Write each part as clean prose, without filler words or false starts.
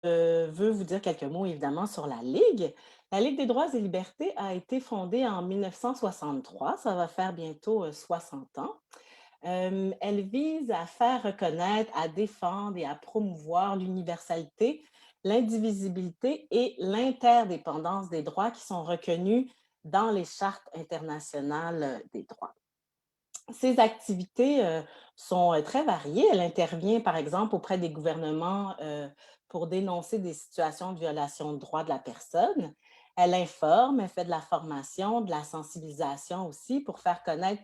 veux vous dire quelques mots évidemment sur la Ligue. La Ligue des droits et libertés a été fondée en 1963, ça va faire bientôt 60 ans. Elle vise à faire reconnaître, à défendre et à promouvoir l'universalité, l'indivisibilité et l'interdépendance des droits qui sont reconnus dans les chartes internationales des droits. Ces activités, sont, très variées. Elle intervient, par exemple, auprès des gouvernements, pour dénoncer des situations de violation de droits de la personne. Elle informe, elle fait de la formation, de la sensibilisation aussi pour faire connaître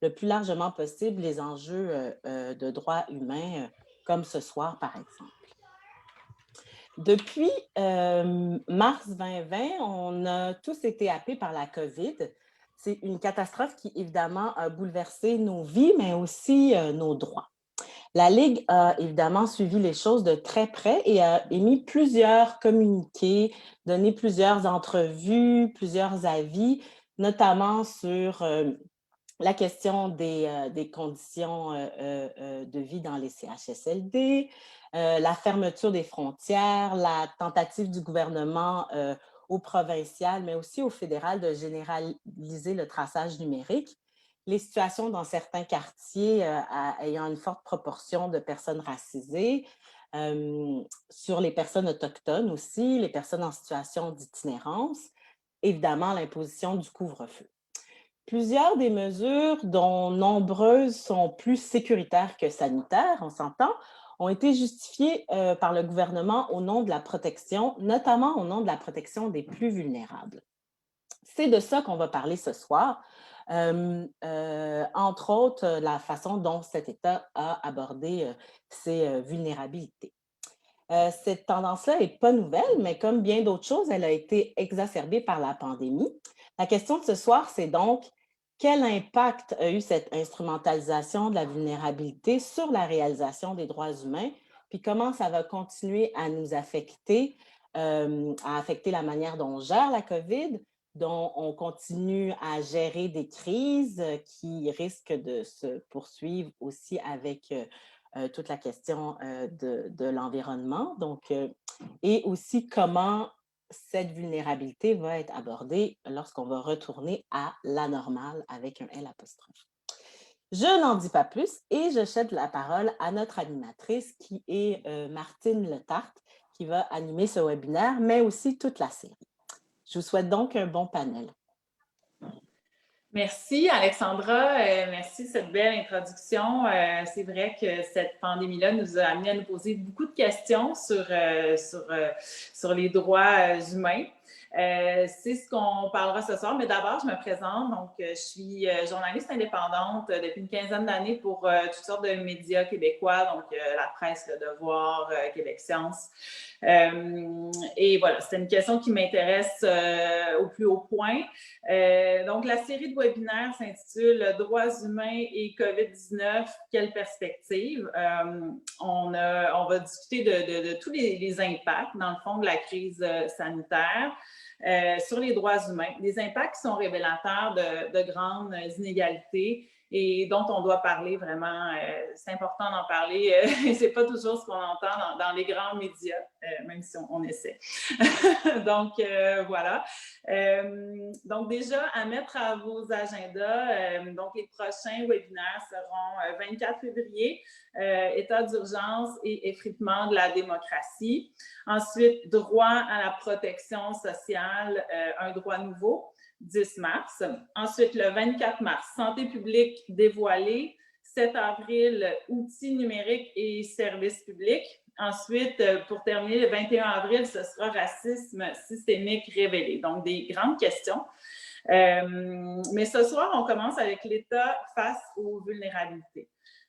le plus largement possible les enjeux, de droits humains, comme ce soir, par exemple. Depuis, mars 2020, on a tous été happés par la COVID. C'est une catastrophe qui, évidemment, a bouleversé nos vies, mais aussi, nos droits. La Ligue a évidemment suivi les choses de très près et a émis plusieurs communiqués, donné plusieurs entrevues, plusieurs avis, notamment sur, la question des conditions, de vie dans les CHSLD, la fermeture des frontières, la tentative du gouvernement, au provincial, mais aussi au fédéral de généraliser le traçage numérique, les situations dans certains quartiers, ayant une forte proportion de personnes racisées, sur les personnes autochtones aussi, les personnes en situation d'itinérance, évidemment l'imposition du couvre-feu. Plusieurs des mesures, dont nombreuses sont plus sécuritaires que sanitaires, on s'entend, ont été justifiées par le gouvernement au nom de la protection, notamment au nom de la protection des plus vulnérables. C'est de ça qu'on va parler ce soir, entre autres la façon dont cet État a abordé ces vulnérabilités. Cette tendance-là n'est pas nouvelle, mais comme bien d'autres choses, elle a été exacerbée par la pandémie. La question de ce soir, c'est donc quel impact a eu cette instrumentalisation de la vulnérabilité sur la réalisation des droits humains, puis comment ça va continuer à nous affecter, à affecter la manière dont on gère la COVID, dont on continue à gérer des crises qui risquent de se poursuivre aussi avec toute la question de l'environnement. Donc, et aussi comment cette vulnérabilité va être abordée lorsqu'on va retourner à la normale avec un L apostrophe. Je n'en dis pas plus et je cède la parole à notre animatrice qui est Martine Letarte, qui va animer ce webinaire, mais aussi toute la série. Je vous souhaite donc un bon panel. Merci Alexandra, merci de cette belle introduction. C'est vrai que cette pandémie-là nous a amené à nous poser beaucoup de questions sur les droits humains. C'est ce qu'on parlera ce soir, mais d'abord, je me présente. Donc, je suis journaliste indépendante depuis une quinzaine d'années pour toutes sortes de médias québécois, donc la presse, Le Devoir, Québec Science. Et voilà, c'est une question qui m'intéresse au plus haut point. Donc, la série de webinaires s'intitule Droits humains et COVID-19, quelle perspective? On va discuter de tous les impacts, dans le fond, de la crise sanitaire. Sur les droits humains, des impacts qui sont révélateurs de grandes inégalités et dont on doit parler vraiment. C'est important d'en parler. C'est pas toujours ce qu'on entend dans les grands médias, même si on essaie. Donc, voilà. Donc, déjà, à mettre à vos agendas, donc les prochains webinaires seront 24 février, état d'urgence et effritement de la démocratie. Ensuite, droit à la protection sociale, un droit nouveau, 10 mars. Ensuite, le 24 mars, santé publique dévoilée. 7 avril, outils numériques et services publics. Ensuite, pour terminer, le 21 avril, ce sera racisme systémique révélé. Donc, des grandes questions. Mais ce soir, on commence avec l'État face aux vulnérabilités.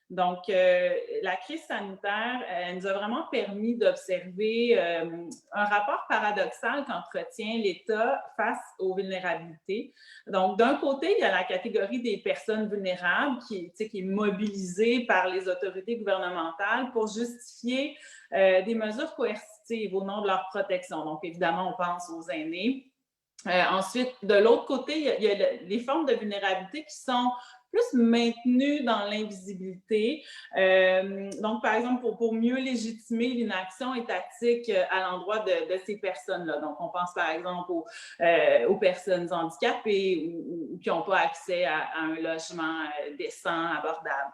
Donc, la crise sanitaire nous a vraiment permis d'observer un rapport paradoxal qu'entretient l'État face aux vulnérabilités. Donc, d'un côté, il y a la catégorie des personnes vulnérables qui est mobilisée par les autorités gouvernementales pour justifier des mesures coercitives au nom de leur protection. Donc, évidemment, on pense aux aînés. Ensuite, de l'autre côté, il y a les formes de vulnérabilité qui sont plus maintenus dans l'invisibilité. Donc, par exemple, pour mieux légitimer l'inaction étatique à l'endroit de ces personnes-là. Donc, on pense par exemple aux personnes handicapées ou qui n'ont pas accès à un logement décent, abordable.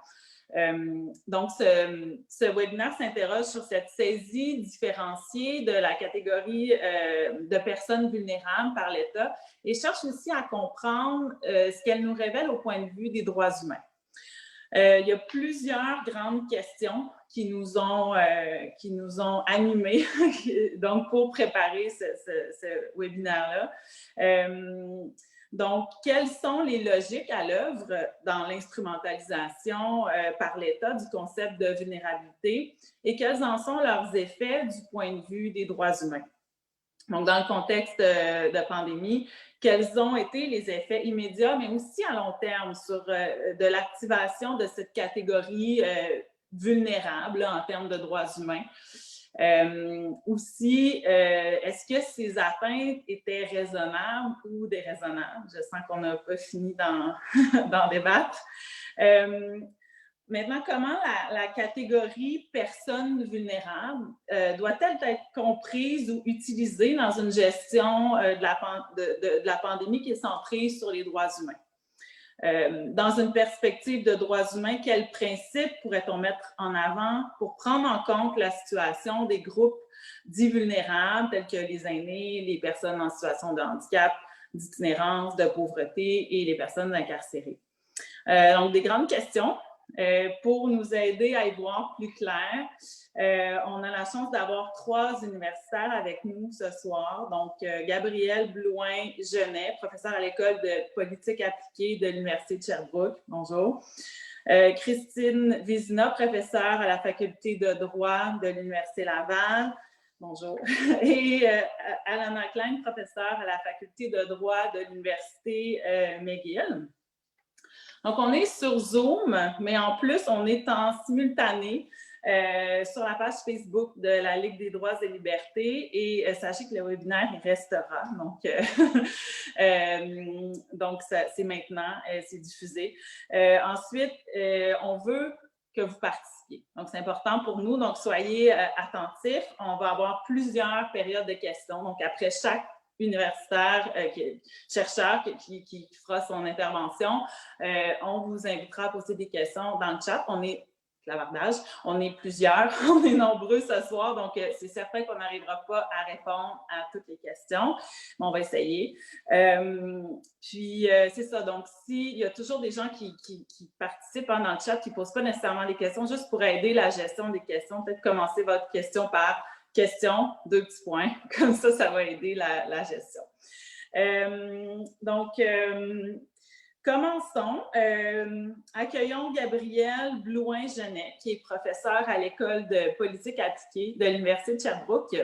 Donc, ce webinaire s'interroge sur cette saisie différenciée de la catégorie de personnes vulnérables par l'État et cherche aussi à comprendre ce qu'elle nous révèle au point de vue des droits humains. Il y a plusieurs grandes questions qui nous ont animés donc pour préparer ce webinaire-là. Donc, quelles sont les logiques à l'œuvre dans l'instrumentalisation par l'État du concept de vulnérabilité et quels en sont leurs effets du point de vue des droits humains? Donc, dans le contexte de pandémie, quels ont été les effets immédiats, mais aussi à long terme sur de l'activation de cette catégorie vulnérable là, en termes de droits humains? Aussi, est-ce que ces atteintes étaient raisonnables ou déraisonnables? Je sens qu'on n'a pas fini d'en débattre. Maintenant, comment la catégorie personnes vulnérables doit-elle être comprise ou utilisée dans une gestion de la pandémie qui est centrée sur les droits humains? Dans une perspective de droits humains, quels principes pourrait-on mettre en avant pour prendre en compte la situation des groupes dits vulnérables, tels que les aînés, les personnes en situation de handicap, d'itinérance, de pauvreté et les personnes incarcérées? Donc, des grandes questions. Pour nous aider à y voir plus clair, on a la chance d'avoir 3 universitaires avec nous ce soir. Donc, Gabrielle Blouin-Genet, professeure à l'École de politique appliquée de l'Université de Sherbrooke. Bonjour. Christine Vizina, professeure à la Faculté de droit de l'Université Laval. Bonjour. Et Alana Klein, professeure à la Faculté de droit de l'Université McGill. Donc, on est sur Zoom, mais en plus, on est en simultané sur la page Facebook de la Ligue des droits et libertés. Et sachez que le webinaire, il restera. Donc, c'est maintenant, c'est diffusé. Ensuite, on veut que vous participiez. Donc, c'est important pour nous. Donc, soyez attentifs. On va avoir plusieurs périodes de questions. Donc, après chaque universitaire, chercheur qui fera son intervention. On vous invitera à poser des questions dans le chat. On est clavardage, on est plusieurs, on est nombreux ce soir, donc c'est certain qu'on n'arrivera pas à répondre à toutes les questions, mais on va essayer. Puis, c'est ça, donc s'il y a toujours des gens qui participent dans le chat, qui ne posent pas nécessairement des questions, juste pour aider la gestion des questions, peut-être commencer votre question par question, 2 petits points. Comme ça va aider la gestion. Commençons. Accueillons Gabrielle Blouin-Genet, qui est professeure à l'École de politique appliquée de l'Université de Sherbrooke.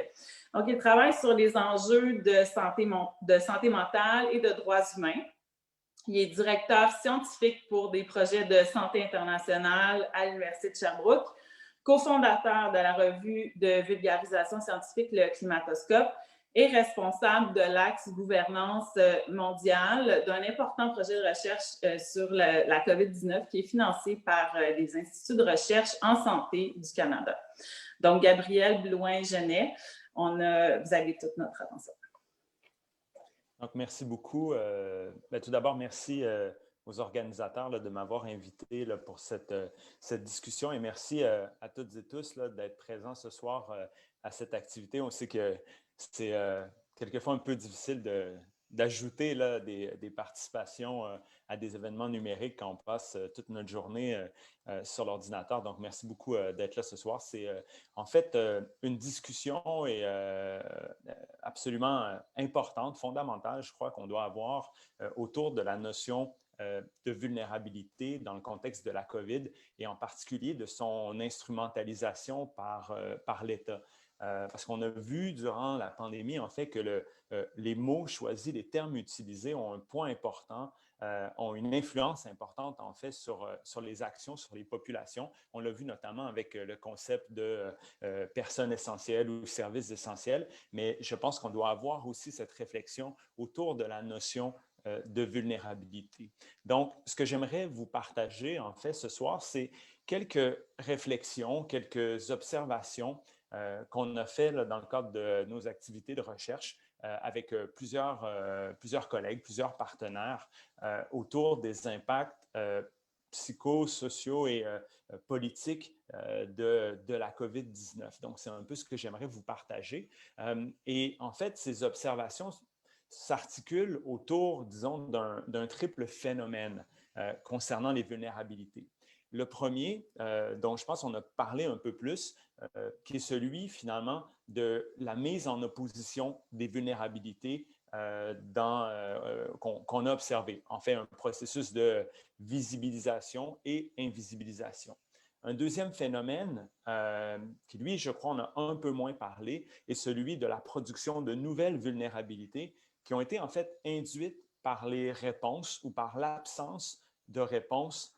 Donc, il travaille sur les enjeux de santé mentale et de droits humains. Il est directeur scientifique pour des projets de santé internationale à l'Université de Sherbrooke, cofondateur de la revue de vulgarisation scientifique Le Climatoscope et responsable de l'axe gouvernance mondiale d'un important projet de recherche sur la COVID-19 qui est financé par les instituts de recherche en santé du Canada. Donc, Gabrielle Blouin-Genet, vous avez toute notre attention. Donc, merci beaucoup. Tout d'abord, merci aux organisateurs de m'avoir invité pour cette discussion et merci à toutes et tous d'être présents ce soir à cette activité. On sait que c'est quelquefois un peu difficile d'ajouter des participations à des événements numériques quand on passe toute notre journée sur l'ordinateur. Donc, merci beaucoup d'être là ce soir. C'est en fait une discussion absolument importante, fondamentale, je crois, qu'on doit avoir autour de la notion de vulnérabilité dans le contexte de la COVID et en particulier de son instrumentalisation par l'État. Parce qu'on a vu durant la pandémie, en fait, que les mots choisis, les termes utilisés ont un point important, ont une influence importante, en fait, sur les actions, sur les populations. On l'a vu notamment avec le concept de personnes essentielles ou services essentiels, mais je pense qu'on doit avoir aussi cette réflexion autour de la notion de vulnérabilité. Donc, ce que j'aimerais vous partager, en fait, ce soir, c'est quelques réflexions, quelques observations qu'on a fait là, dans le cadre de nos activités de recherche avec plusieurs collègues, plusieurs partenaires autour des impacts psychosociaux et politiques de la COVID-19. Donc, c'est un peu ce que j'aimerais vous partager. Et en fait, ces observations s'articulent autour, disons, d'un triple phénomène concernant les vulnérabilités. Le premier, dont je pense qu'on a parlé un peu plus, qui est celui finalement de la mise en opposition des vulnérabilités qu'on a observé. En fait, un processus de visibilisation et invisibilisation. Un deuxième phénomène, qui lui, je crois, on a un peu moins parlé, est celui de la production de nouvelles vulnérabilités qui ont été en fait induites par les réponses ou par l'absence de réponses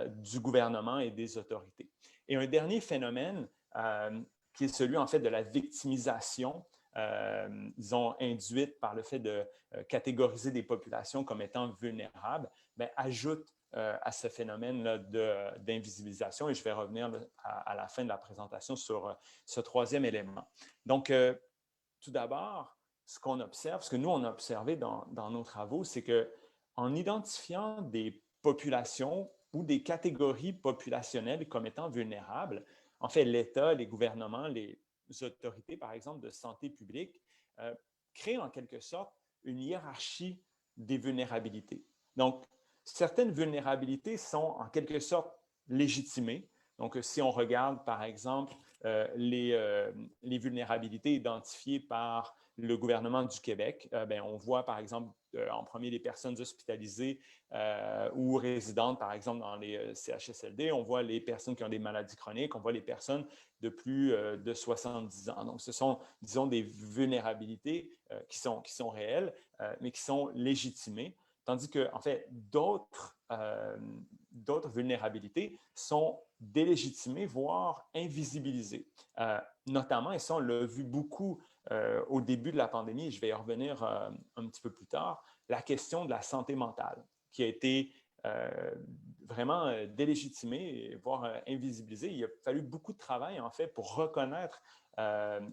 du gouvernement et des autorités. Et un dernier phénomène qui est celui en fait de la victimisation, disons, induite par le fait de catégoriser des populations comme étant vulnérables, bien, ajoute à ce phénomène d'invisibilisation et je vais revenir à la fin de la présentation sur ce troisième élément. Donc, tout d'abord, ce qu'on observe, ce que nous, on a observé dans nos travaux, c'est qu'en identifiant des populations ou des catégories populationnelles comme étant vulnérables, en fait, l'État, les gouvernements, les autorités, par exemple, de santé publique, créent en quelque sorte une hiérarchie des vulnérabilités. Donc, certaines vulnérabilités sont en quelque sorte légitimées. Donc, si on regarde, par exemple, les vulnérabilités identifiées par le gouvernement du Québec, bien, on voit, par exemple, en premier les personnes hospitalisées ou résidentes, par exemple, dans les CHSLD. On voit les personnes qui ont des maladies chroniques. On voit les personnes de plus de 70 ans. Donc, ce sont, disons, des vulnérabilités qui sont réelles, mais qui sont légitimées. Tandis que, en fait, d'autres vulnérabilités sont délégitimées, voire invisibilisées. Notamment, et ça, on l'a vu beaucoup au début de la pandémie, et je vais y revenir un petit peu plus tard, la question de la santé mentale, qui a été vraiment délégitimée, voire invisibilisée. Il a fallu beaucoup de travail, en fait, pour reconnaître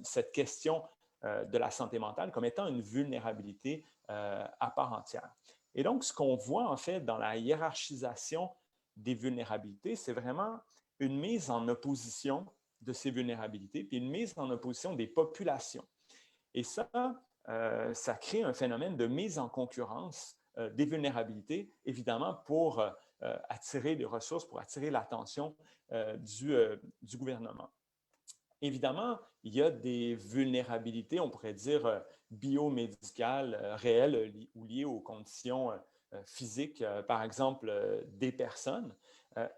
cette question de la santé mentale comme étant une vulnérabilité à part entière. Et donc, ce qu'on voit, en fait, dans la hiérarchisation des vulnérabilités, c'est vraiment une mise en opposition de ces vulnérabilités, puis une mise en opposition des populations. Et ça, ça crée un phénomène de mise en concurrence des vulnérabilités, évidemment, pour attirer des ressources, pour attirer l'attention du gouvernement. Évidemment, il y a des vulnérabilités, on pourrait dire biomédicales réelles ou liées aux conditions physiques, par exemple, des personnes.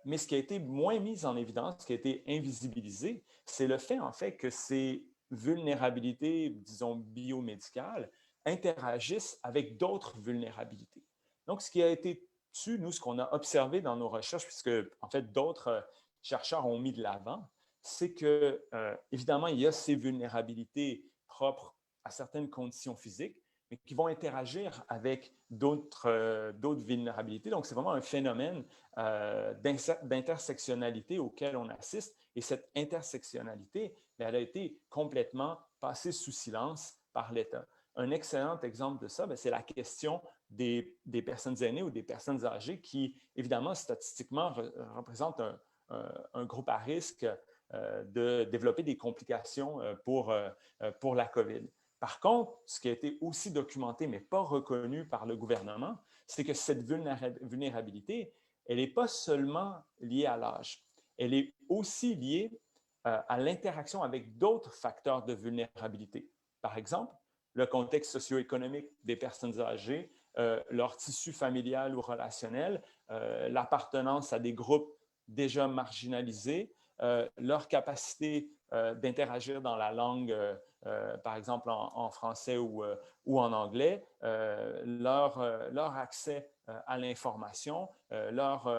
Mais ce qui a été moins mis en évidence, ce qui a été invisibilisé, c'est le fait, en fait, que ces vulnérabilités, disons, biomédicales, interagissent avec d'autres vulnérabilités. Donc, ce qui a été nous, ce qu'on a observé dans nos recherches, puisque, en fait, d'autres chercheurs ont mis de l'avant, c'est que, évidemment, il y a ces vulnérabilités propres à certaines conditions physiques, mais qui vont interagir avec d'autres vulnérabilités. Donc, c'est vraiment un phénomène d'intersectionnalité auquel on assiste. Et cette intersectionnalité, elle a été complètement passée sous silence par l'État. Un excellent exemple de ça, c'est la question des personnes aînées ou des personnes âgées qui, évidemment, statistiquement, représentent un groupe à risque de développer des complications pour la COVID. Par contre, ce qui a été aussi documenté, mais pas reconnu par le gouvernement, c'est que cette vulnérabilité, elle n'est pas seulement liée à l'âge, elle est aussi liée à l'interaction avec d'autres facteurs de vulnérabilité. Par exemple, le contexte socio-économique des personnes âgées, leur tissu familial ou relationnel, l'appartenance à des groupes déjà marginalisés, leur capacité d'interagir dans la langue, par exemple en français ou en anglais, leur accès à l'information, leur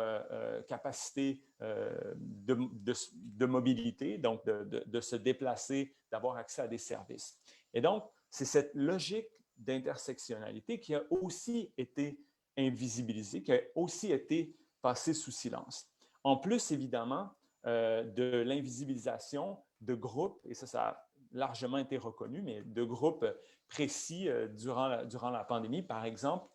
capacité de mobilité, donc de se déplacer, d'avoir accès à des services. Et donc, c'est cette logique d'intersectionnalité qui a aussi été invisibilisé, qui a aussi été passé sous silence. En plus, évidemment, de l'invisibilisation de groupes, et ça a largement été reconnu, mais de groupes précis durant la pandémie. Par exemple,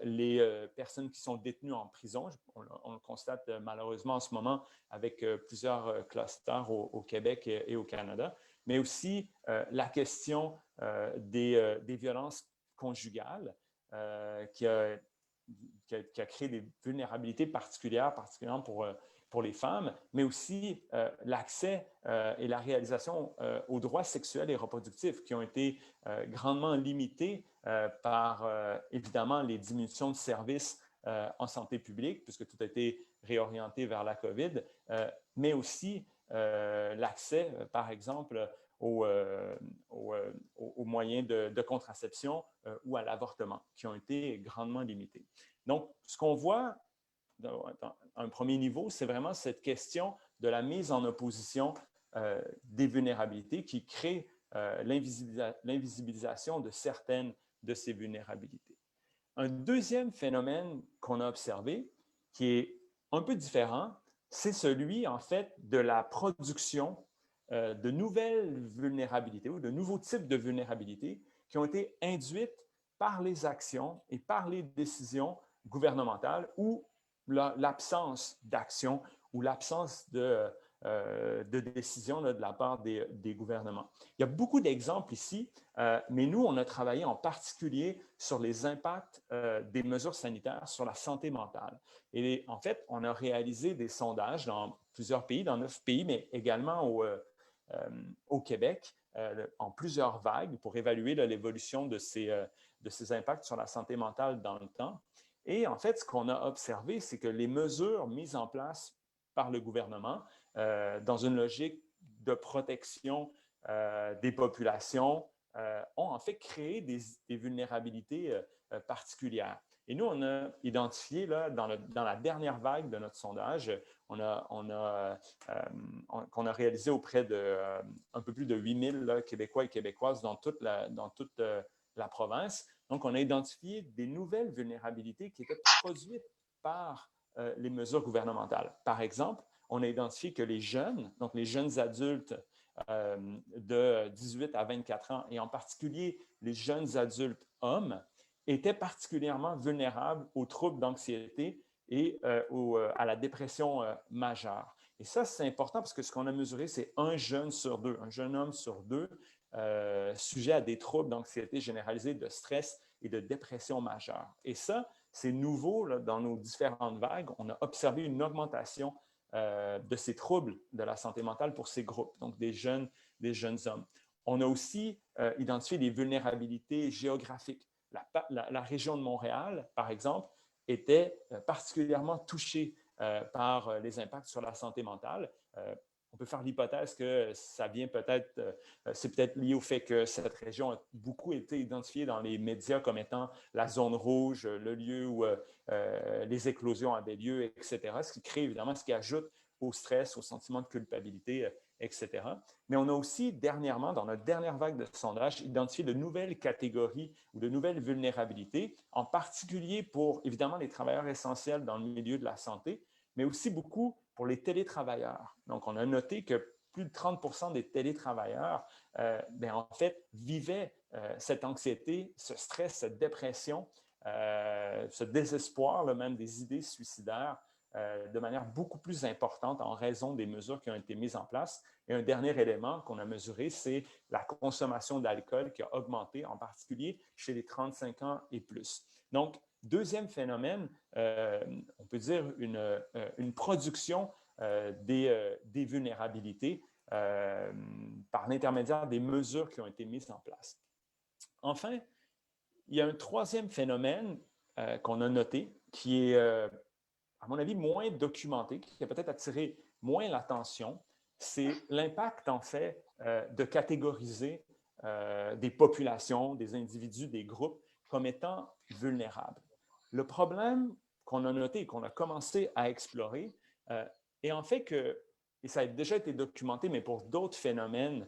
les personnes qui sont détenues en prison, on le constate malheureusement en ce moment avec plusieurs clusters au Québec et au Canada, mais aussi la question des violences conjugales qui a créé des vulnérabilités particulièrement pour les femmes, mais aussi l'accès et la réalisation aux droits sexuels et reproductifs qui ont été grandement limités par, évidemment, les diminutions de services en santé publique, puisque tout a été réorienté vers la COVID, mais aussi l'accès, par exemple, aux moyens de contraception ou à l'avortement, qui ont été grandement limités. Donc, ce qu'on voit dans un premier niveau, c'est vraiment cette question de la mise en opposition des vulnérabilités qui crée l'invisibilisation de certaines de ces vulnérabilités. Un deuxième phénomène qu'on a observé, qui est un peu différent, c'est celui, en fait, de la production de nouvelles vulnérabilités ou de nouveaux types de vulnérabilités qui ont été induites par les actions et par les décisions gouvernementales ou l'absence d'action ou l'absence de décision de la part des gouvernements. Il y a beaucoup d'exemples ici, mais nous, on a travaillé en particulier sur les impacts des mesures sanitaires sur la santé mentale. Et en fait, on a réalisé des sondages dans plusieurs pays, dans 9 pays, mais également au Québec, en plusieurs vagues pour évaluer l'évolution de ces impacts sur la santé mentale dans le temps. Et en fait, ce qu'on a observé, c'est que les mesures mises en place par le gouvernement dans une logique de protection des populations ont en fait créé des vulnérabilités particulières. Et nous, on a identifié là, dans la dernière vague de notre sondage, qu'on a réalisé auprès de un peu plus de 8000 Québécois et Québécoises dans toute la province. Donc, on a identifié des nouvelles vulnérabilités qui étaient produites par les mesures gouvernementales. Par exemple, on a identifié que les jeunes, donc les jeunes adultes de 18 à 24 ans, et en particulier les jeunes adultes hommes, étaient particulièrement vulnérables aux troubles d'anxiété et à la dépression majeure. Et ça, c'est important parce que ce qu'on a mesuré, c'est un jeune homme sur deux, sujet à des troubles d'anxiété généralisée, de stress et de dépression majeure. Et ça, c'est nouveau là, dans nos différentes vagues. On a observé une augmentation de ces troubles de la santé mentale pour ces groupes, donc des jeunes hommes. On a aussi identifié des vulnérabilités géographiques. La région de Montréal, par exemple, était particulièrement touchée par les impacts sur la santé mentale. On peut faire l'hypothèse que ça vient peut-être, c'est peut-être lié au fait que cette région a beaucoup été identifiée dans les médias comme étant la zone rouge, le lieu où les éclosions avaient lieu, etc. Ce qui crée évidemment, ce qui ajoute au stress, au sentiment de culpabilité, etc. Mais on a aussi dernièrement, dans notre dernière vague de sondage, identifié de nouvelles catégories ou de nouvelles vulnérabilités, en particulier pour évidemment les travailleurs essentiels dans le milieu de la santé, mais aussi beaucoup pour les télétravailleurs. Donc, on a noté que plus de 30 des télétravailleurs, en fait, vivaient cette anxiété, ce stress, cette dépression, ce désespoir, là, même des idées suicidaires, de manière beaucoup plus importante en raison des mesures qui ont été mises en place. Et un dernier élément qu'on a mesuré, c'est la consommation d'alcool qui a augmenté, en particulier chez les 35 ans et plus. Donc, deuxième phénomène, on peut dire une production des vulnérabilités par l'intermédiaire des mesures qui ont été mises en place. Enfin, il y a un troisième phénomène qu'on a noté qui est, à mon avis, moins documenté, qui a peut-être attiré moins l'attention, c'est l'impact, en fait, de catégoriser des populations, des individus, des groupes comme étant vulnérables. Le problème qu'on a noté et qu'on a commencé à explorer est en fait que, et ça a déjà été documenté, mais pour d'autres phénomènes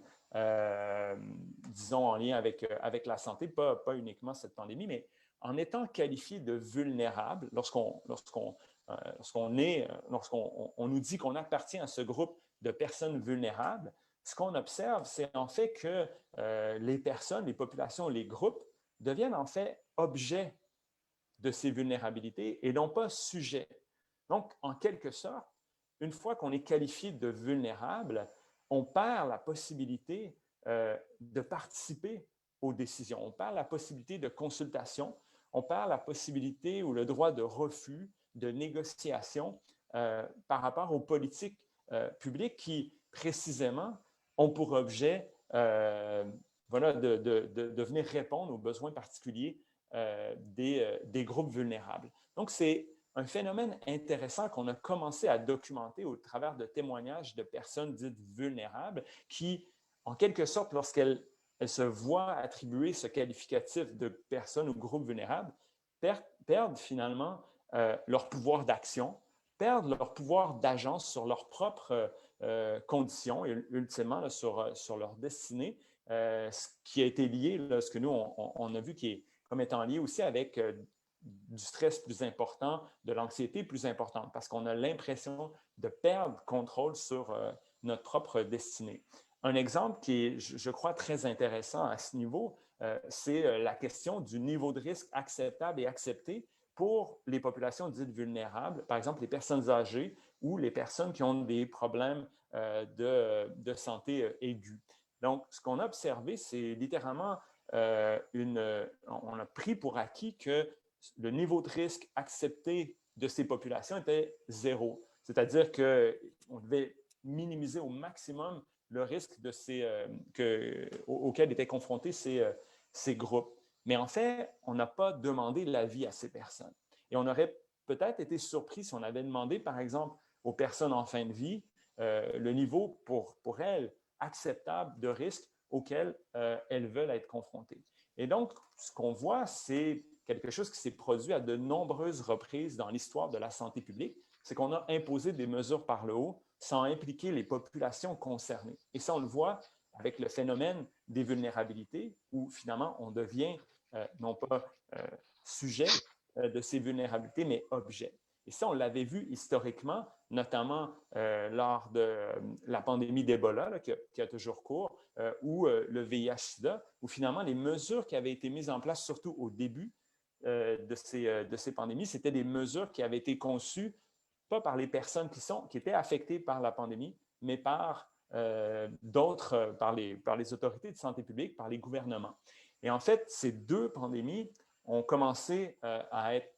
disons en lien avec la santé, pas uniquement cette pandémie, mais en étant qualifié de vulnérable, lorsqu'on nous dit qu'on appartient à ce groupe de personnes vulnérables, ce qu'on observe, c'est en fait que les personnes, les populations, les groupes deviennent en fait objets de ces vulnérabilités et non pas sujets. Donc, en quelque sorte, une fois qu'on est qualifié de vulnérable, on perd la possibilité de participer aux décisions. On perd la possibilité de consultation, on perd la possibilité ou le droit de refus, de négociation par rapport aux politiques publiques qui, précisément, ont pour objet de venir répondre aux besoins particuliers des groupes vulnérables. Donc, c'est un phénomène intéressant qu'on a commencé à documenter au travers de témoignages de personnes dites vulnérables qui, en quelque sorte, lorsqu'elles se voient attribuer ce qualificatif de personnes ou groupes vulnérables, perdent finalement leur pouvoir d'action, perdent leur pouvoir d'agence sur leurs propres conditions et ultimement là, sur leur destinée, ce qui a été lié, là, ce que nous, on a vu qui est comme étant lié aussi avec du stress plus important, de l'anxiété plus importante, parce qu'on a l'impression de perdre contrôle sur notre propre destinée. Un exemple qui est, je crois, très intéressant à ce niveau, c'est la question du niveau de risque acceptable et accepté pour les populations dites vulnérables, par exemple les personnes âgées ou les personnes qui ont des problèmes de santé aigus. Donc, ce qu'on a observé, c'est littéralement on a pris pour acquis que le niveau de risque accepté de ces populations était zéro. C'est-à-dire qu'on devait minimiser au maximum le risque auquel étaient confrontés ces groupes. Mais en fait, on n'a pas demandé l'avis à ces personnes. Et on aurait peut-être été surpris si on avait demandé, par exemple, aux personnes en fin de vie, le niveau pour elles acceptable de risque auquel elles veulent être confrontées. Et donc, ce qu'on voit, c'est quelque chose qui s'est produit à de nombreuses reprises dans l'histoire de la santé publique, c'est qu'on a imposé des mesures par le haut sans impliquer les populations concernées. Et ça, on le voit avec le phénomène des vulnérabilités, où finalement, on devient non pas sujet de ces vulnérabilités, mais objet. Et ça, on l'avait vu historiquement, notamment lors de la pandémie d'Ebola, là, qui a toujours cours, ou le VIH-Sida, où finalement les mesures qui avaient été mises en place, surtout au début de ces pandémies, c'était des mesures qui avaient été conçues pas par les personnes qui étaient affectées par la pandémie, mais par d'autres, par les autorités de santé publique, par les gouvernements. Et en fait, ces deux pandémies ont commencé à être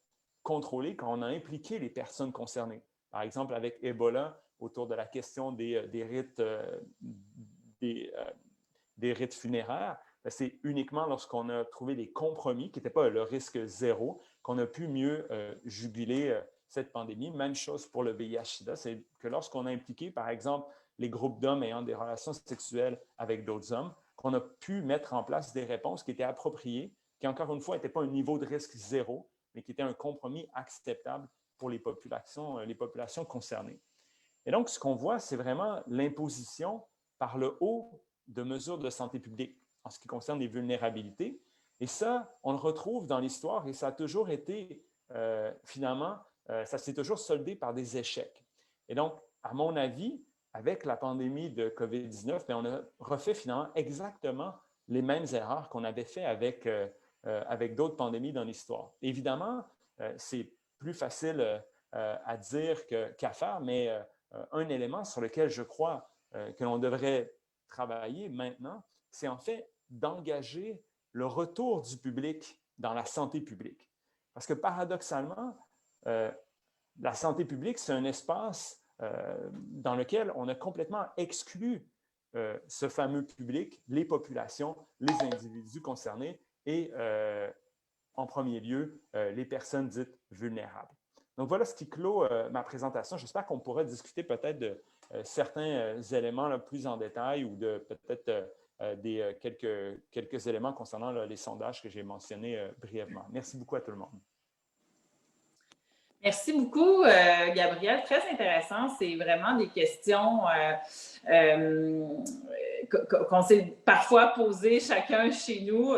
contrôlées quand on a impliqué les personnes concernées. Par exemple, avec Ebola, autour de la question des rites funéraires, c'est uniquement lorsqu'on a trouvé des compromis, qui n'étaient pas le risque zéro, qu'on a pu mieux juguler cette pandémie. Même chose pour le VIH-Sida, c'est que lorsqu'on a impliqué, par exemple, les groupes d'hommes ayant des relations sexuelles avec d'autres hommes, qu'on a pu mettre en place des réponses qui étaient appropriées, qui, encore une fois, n'étaient pas un niveau de risque zéro, mais qui étaient un compromis acceptable pour les populations concernées. Et donc, ce qu'on voit, c'est vraiment l'imposition par le haut de mesures de santé publique en ce qui concerne les vulnérabilités. Et ça, on le retrouve dans l'histoire et ça a toujours été, finalement, ça s'est toujours soldé par des échecs. Et donc, à mon avis, avec la pandémie de COVID-19, on a refait finalement exactement les mêmes erreurs qu'on avait fait avec d'autres pandémies dans l'histoire. Évidemment, c'est plus facile à dire qu'à faire, mais un élément sur lequel je crois que l'on devrait travailler maintenant, c'est en fait d'engager le retour du public dans la santé publique. Parce que paradoxalement, la santé publique, c'est un espace dans lequel on a complètement exclu ce fameux public, les populations, les individus concernés et, en premier lieu, les personnes dites vulnérables. Donc, voilà ce qui clôt ma présentation. J'espère qu'on pourra discuter peut-être de certains éléments là, plus en détail ou de peut-être quelques éléments concernant là, les sondages que j'ai mentionnés brièvement. Merci beaucoup à tout le monde. Merci beaucoup, Gabriel. Très intéressant. C'est vraiment des questions qu'on s'est parfois posé chacun chez nous,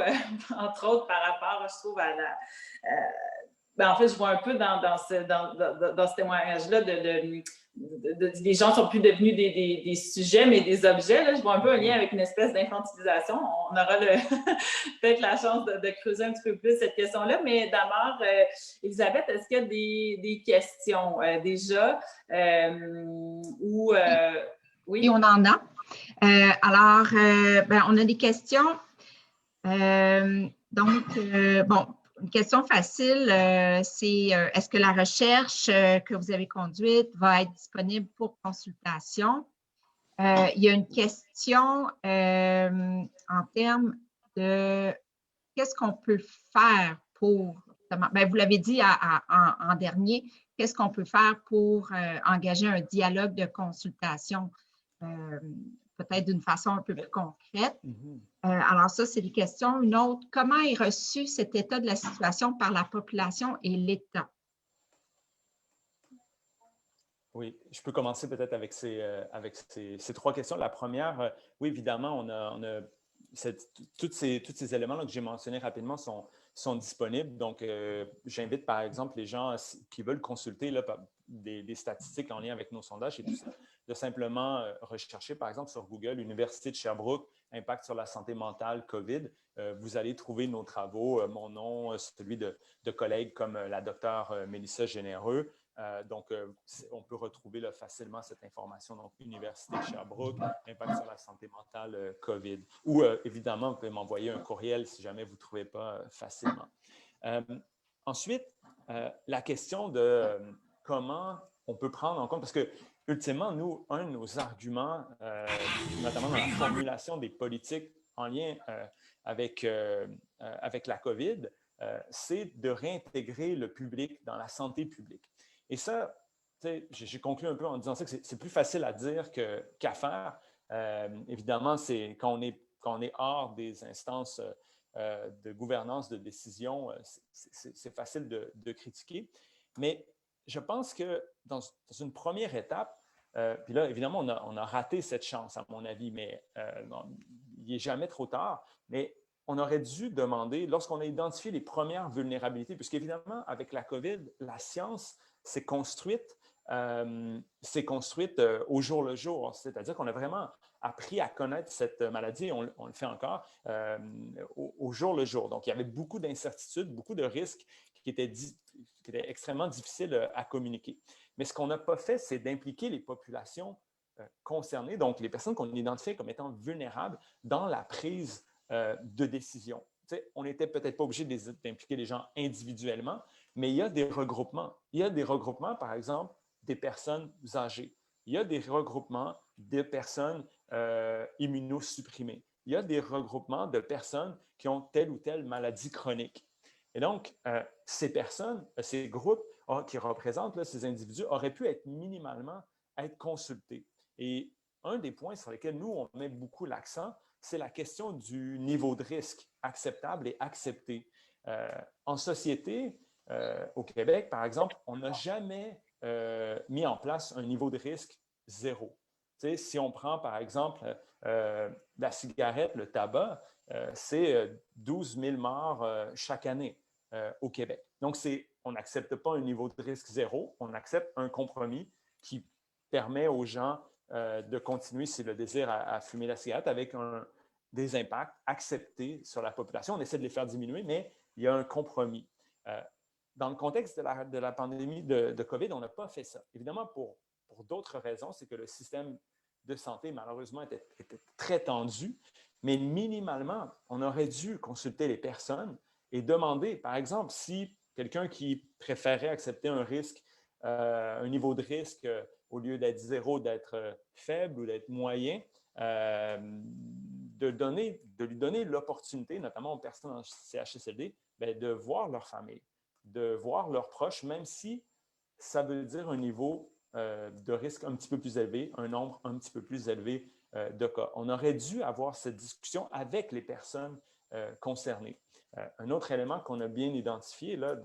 entre autres par rapport, je trouve, à la... en fait, je vois un peu dans ce témoignage-là les gens sont plus devenus des sujets, mais des objets. Là. Je vois un peu un lien avec une espèce d'infantilisation. On aura peut-être la chance de creuser un petit peu plus cette question-là. Mais d'abord, Elisabeth, est-ce qu'il y a des questions déjà? Oui. Et on en a. Alors, on a des questions. Bon, une question facile, c'est est-ce que la recherche que vous avez conduite va être disponible pour consultation? Il y a une question en termes de qu'est-ce qu'on peut faire pour, vous l'avez dit en dernier, qu'est-ce qu'on peut faire pour engager un dialogue de consultation, peut-être d'une façon un peu plus concrète. Alors ça, c'est des questions. Une autre, comment est reçu cet état de la situation par la population et l'État? Oui, je peux commencer peut-être avec ces trois questions. La première, oui, évidemment, tous ces éléments-là que j'ai mentionnés rapidement sont disponibles. Donc, j'invite par exemple les gens qui veulent consulter là, des statistiques en lien avec nos sondages et tout ça, de simplement rechercher par exemple sur Google Université de Sherbrooke, impact sur la santé mentale, COVID. Vous allez trouver nos travaux, mon nom, celui de collègues comme la docteure Mélissa Généreux. Donc, on peut retrouver là, facilement cette information. Donc, Université de Sherbrooke, impact sur la santé mentale, COVID. Ou, évidemment, vous pouvez m'envoyer un courriel si jamais vous ne trouvez pas facilement. Ensuite, la question de comment on peut prendre en compte, parce que, ultimement, nous, un de nos arguments, notamment dans la formulation des politiques en lien avec la COVID, c'est de réintégrer le public dans la santé publique. Et ça, j'ai conclu un peu en disant ça que c'est plus facile à dire qu'à faire. Évidemment, c'est quand on est hors des instances de gouvernance, de décision, c'est facile de critiquer. Mais je pense que dans une première étape, puis là, évidemment, on a raté cette chance, à mon avis, mais il n'est jamais trop tard. Mais on aurait dû demander, lorsqu'on a identifié les premières vulnérabilités, puisqu'évidemment, avec la COVID, la science s'est construite au jour le jour. C'est-à-dire qu'on a vraiment appris à connaître cette maladie, on le fait encore, au jour le jour. Donc, il y avait beaucoup d'incertitudes, beaucoup de risques qui étaient extrêmement difficiles à communiquer. Mais ce qu'on n'a pas fait, c'est d'impliquer les populations concernées, donc les personnes qu'on identifie comme étant vulnérables, dans la prise de décision. On n'était peut-être pas obligé d'impliquer les gens individuellement, mais il y a des regroupements. Il y a des regroupements, par exemple, des personnes âgées. Il y a des regroupements de personnes immunosupprimées. Il y a des regroupements de personnes qui ont telle ou telle maladie chronique. Et donc, ces personnes, ces groupes qui représentent là, ces individus auraient pu être minimalement consultés. Et un des points sur lesquels nous, on met beaucoup l'accent, c'est la question du niveau de risque acceptable et accepté. En société, au Québec, par exemple, on n'a jamais mis en place un niveau de risque zéro. Si on prend, par exemple, la cigarette, le tabac, c'est 12 000 morts chaque année au Québec. Donc, on n'accepte pas un niveau de risque zéro, on accepte un compromis qui permet aux gens de continuer, s'ils le désirent, à fumer la cigarette avec des impacts acceptés sur la population. On essaie de les faire diminuer, mais il y a un compromis. Dans le contexte de la pandémie de COVID, on n'a pas fait ça. Évidemment, pour d'autres raisons, c'est que le système de santé, malheureusement, était très tendu, mais minimalement, on aurait dû consulter les personnes et demander, par exemple, si quelqu'un qui préférait accepter un risque, un niveau de risque, au lieu d'être zéro, d'être faible ou d'être moyen, de lui donner l'opportunité, notamment aux personnes en CHSLD, de voir leur famille, de voir leurs proches, même si ça veut dire un niveau de risque un petit peu plus élevé, un nombre un petit peu plus élevé de cas. On aurait dû avoir cette discussion avec les personnes concernées. Un autre élément qu'on a bien identifié, là,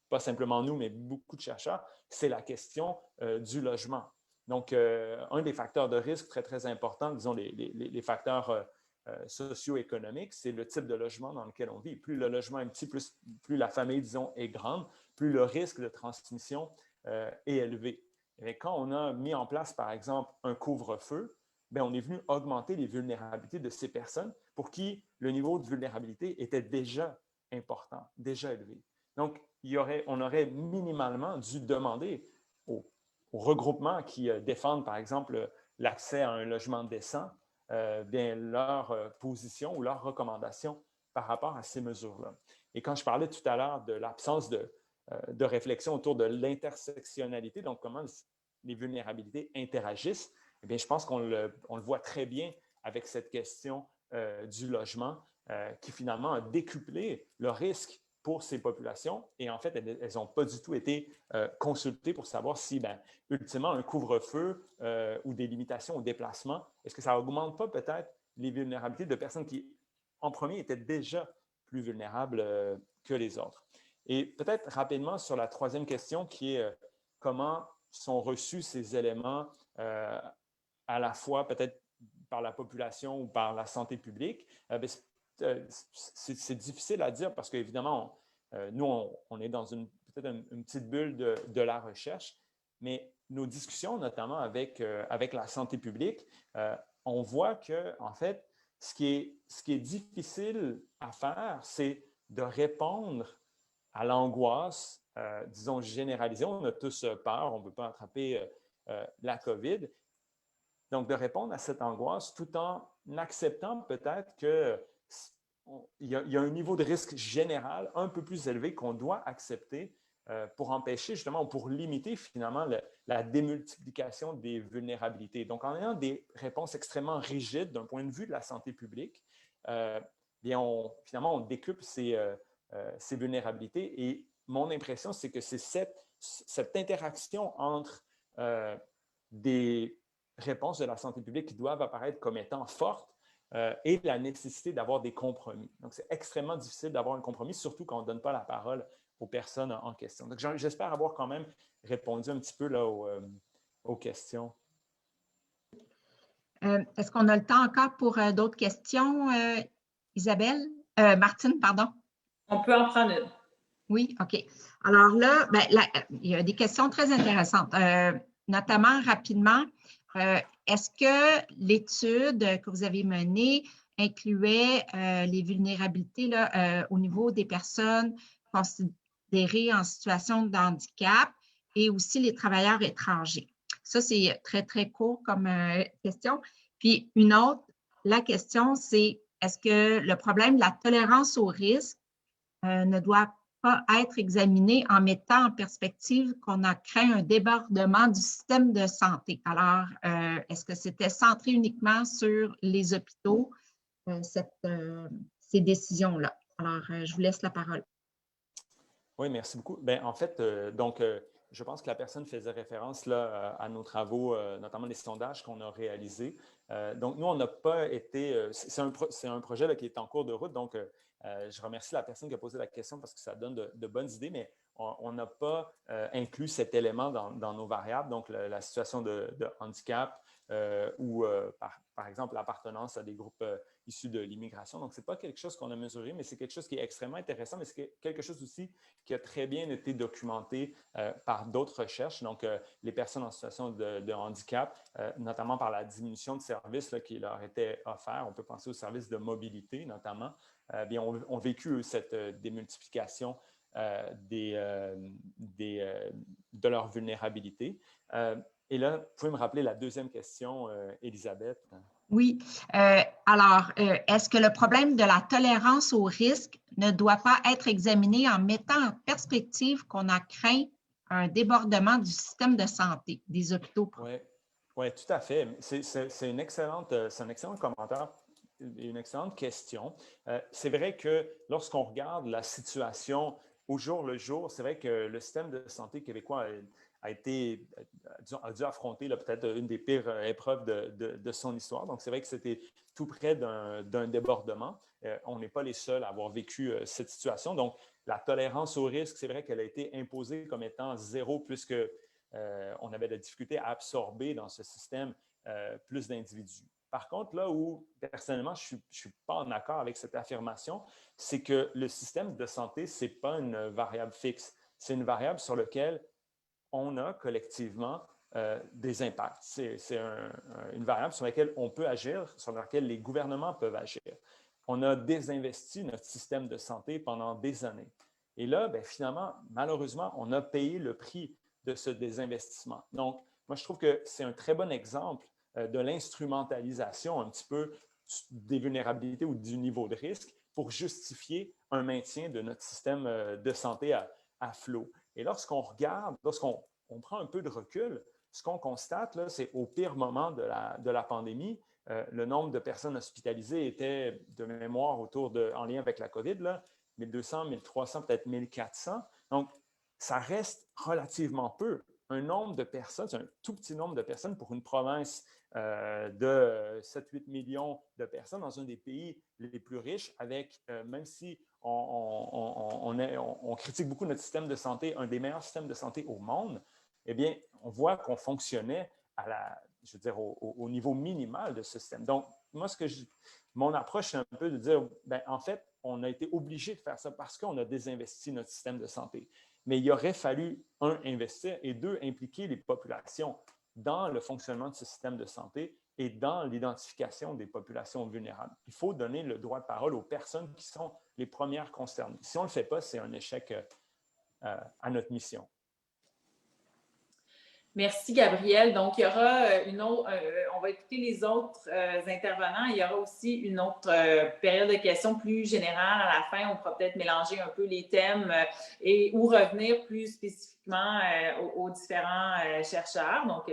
pas simplement nous, mais beaucoup de chercheurs, c'est la question du logement. Donc, un des facteurs de risque très, très importants, disons les facteurs socio-économiques, c'est le type de logement dans lequel on vit. Plus le logement est petit, plus la famille, disons, est grande, plus le risque de transmission est élevé. Et quand on a mis en place, par exemple, un couvre-feu, bien, on est venu augmenter les vulnérabilités de ces personnes pour qui le niveau de vulnérabilité était déjà important, déjà élevé. Donc, on aurait minimalement dû demander aux regroupements qui défendent, par exemple, l'accès à un logement décent, bien, leur position ou leurs recommandations par rapport à ces mesures-là. Et quand je parlais tout à l'heure de l'absence de réflexion autour de l'intersectionnalité, donc comment les vulnérabilités interagissent, eh bien, je pense qu'on le voit très bien avec cette question du logement qui finalement a décuplé le risque pour ces populations. Et en fait, elles n'ont pas du tout été consultées pour savoir si, bien, ultimement, un couvre-feu ou des limitations au déplacement, est-ce que ça n'augmente pas peut-être les vulnérabilités de personnes qui, en premier, étaient déjà plus vulnérables que les autres? Et peut-être rapidement sur la troisième question qui est comment sont reçus ces éléments à la fois peut-être par la population ou par la santé publique. C'est difficile à dire parce qu'évidemment, nous, on est dans peut-être une petite bulle de la recherche, mais nos discussions, notamment avec la santé publique, on voit que, en fait, ce qui est difficile à faire, c'est de répondre à l'angoisse, disons, généralisée. On a tous peur, on ne peut pas attraper la COVID. Donc, de répondre à cette angoisse tout en acceptant peut-être qu'il y a un niveau de risque général un peu plus élevé qu'on doit accepter pour empêcher justement, pour limiter finalement la démultiplication des vulnérabilités. Donc, en ayant des réponses extrêmement rigides d'un point de vue de la santé publique, bien finalement, on décuple ces vulnérabilités. Et mon impression, c'est que c'est cette interaction entre des réponses de la santé publique qui doivent apparaître comme étant fortes et la nécessité d'avoir des compromis. Donc, c'est extrêmement difficile d'avoir un compromis, surtout quand on ne donne pas la parole aux personnes en question. Donc, j'espère avoir quand même répondu un petit peu là, aux questions. Est-ce qu'on a le temps encore pour d'autres questions, Isabelle? Martine, pardon. On peut en prendre une. Oui, OK. Alors là, ben, il y a des questions très intéressantes, notamment rapidement. Est-ce que l'étude que vous avez menée incluait les vulnérabilités là, au niveau des personnes considérées en situation de handicap et aussi les travailleurs étrangers? Ça, c'est très, très court comme question. Puis une autre, la question, c'est est-ce que le problème de la tolérance au risque ne doit pas être examiné en mettant en perspective qu'on a créé un débordement du système de santé. Alors, est-ce que c'était centré uniquement sur les hôpitaux, ces décisions-là? Alors, je vous laisse la parole. Oui, merci beaucoup. Bien, en fait, je pense que la personne faisait référence là, à nos travaux, notamment les sondages qu'on a réalisés. Donc, nous, on n'a pas été… c'est un projet là, qui est en cours de route, donc je remercie la personne qui a posé la question parce que ça donne de bonnes idées, mais on n'a pas inclus cet élément dans nos variables, donc la situation de handicap ou, par exemple, l'appartenance à des groupes issus de l'immigration. Donc, ce n'est pas quelque chose qu'on a mesuré, mais c'est quelque chose qui est extrêmement intéressant, mais c'est quelque chose aussi qui a très bien été documenté par d'autres recherches. Donc, les personnes en situation de handicap, notamment par la diminution de services là, qui leur étaient offerts, on peut penser aux services de mobilité notamment, bien, ont vécu cette démultiplication de leur vulnérabilité. Et là, vous pouvez me rappeler la deuxième question, Elisabeth? Oui. Alors, est-ce que le problème de la tolérance au risque ne doit pas être examiné en mettant en perspective qu'on a craint un débordement du système de santé des hôpitaux? Oui, tout à fait. C'est un excellent commentaire et une excellente question. C'est vrai que lorsqu'on regarde la situation au jour le jour, c'est vrai que le système de santé québécois a dû affronter peut-être une des pires épreuves de son histoire. Donc, c'est vrai que c'était tout près d'un débordement. On n'est pas les seuls à avoir vécu cette situation. Donc, la tolérance au risque, c'est vrai qu'elle a été imposée comme étant zéro, puisque on avait de la difficulté à absorber dans ce système plus d'individus. Par contre, là où, personnellement, je ne suis pas en accord avec cette affirmation, c'est que le système de santé, ce n'est pas une variable fixe. C'est une variable sur laquelle on a collectivement des impacts. C'est une variable sur laquelle on peut agir, sur laquelle les gouvernements peuvent agir. On a désinvesti notre système de santé pendant des années. Et là, bien, finalement, malheureusement, on a payé le prix de ce désinvestissement. Donc, moi, je trouve que c'est un très bon exemple de l'instrumentalisation un petit peu des vulnérabilités ou du niveau de risque pour justifier un maintien de notre système de santé à flot. Et lorsqu'on regarde, lorsqu'on prend un peu de recul, ce qu'on constate, c'est au pire moment de la pandémie, le nombre de personnes hospitalisées était de mémoire en lien avec la COVID, là, 1200, 1300, peut-être 1400. Donc, ça reste relativement peu. Un nombre de personnes, c'est un tout petit nombre de personnes pour une province de 7-8 millions de personnes dans un des pays les plus riches, avec, même si on critique beaucoup notre système de santé, un des meilleurs systèmes de santé au monde, eh bien, on voit qu'on fonctionnait au niveau minimal de ce système. Donc, moi, mon approche, c'est un peu de dire, bien, en fait, on a été obligé de faire ça parce qu'on a désinvesti notre système de santé. Mais il aurait fallu, un, investir et deux, impliquer les populations dans le fonctionnement de ce système de santé et dans l'identification des populations vulnérables. Il faut donner le droit de parole aux personnes qui sont les premières concernées. Si on ne le fait pas, c'est un échec à notre mission. Merci, Gabrielle. Donc, il y aura on va écouter les autres intervenants. Il y aura aussi une autre période de questions plus générale à la fin. On pourra peut-être mélanger un peu les thèmes ou revenir plus spécifiquement aux différents chercheurs. Donc,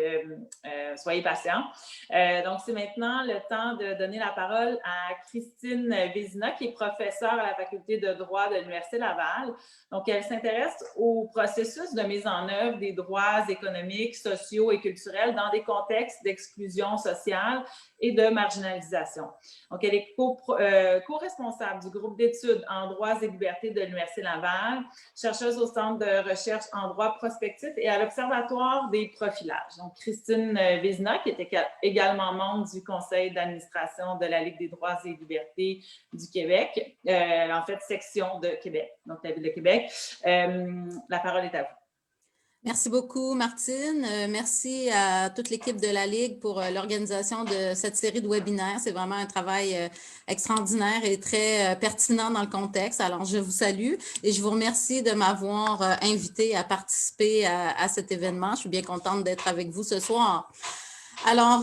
soyez patients. Donc, c'est maintenant le temps de donner la parole à Christine Vézina, qui est professeure à la faculté de droit de l'Université Laval. Donc, elle s'intéresse au processus de mise en œuvre des droits économiques, sociaux et culturels dans des contextes d'exclusion sociale et de marginalisation. Donc, elle est co-responsable du groupe d'études en droits et libertés de l'Université Laval, chercheuse au Centre de recherche en droit prospectif et à l'Observatoire des profilages. Donc, Christine Vézina, qui est également membre du conseil d'administration de la Ligue des droits et libertés du Québec, en fait, section de Québec, donc la Ville de Québec. La parole est à vous. Merci beaucoup, Martine. Merci à toute l'équipe de la Ligue pour l'organisation de cette série de webinaires. C'est vraiment un travail extraordinaire et très pertinent dans le contexte. Alors, je vous salue et je vous remercie de m'avoir invité à participer à cet événement. Je suis bien contente d'être avec vous ce soir. Alors,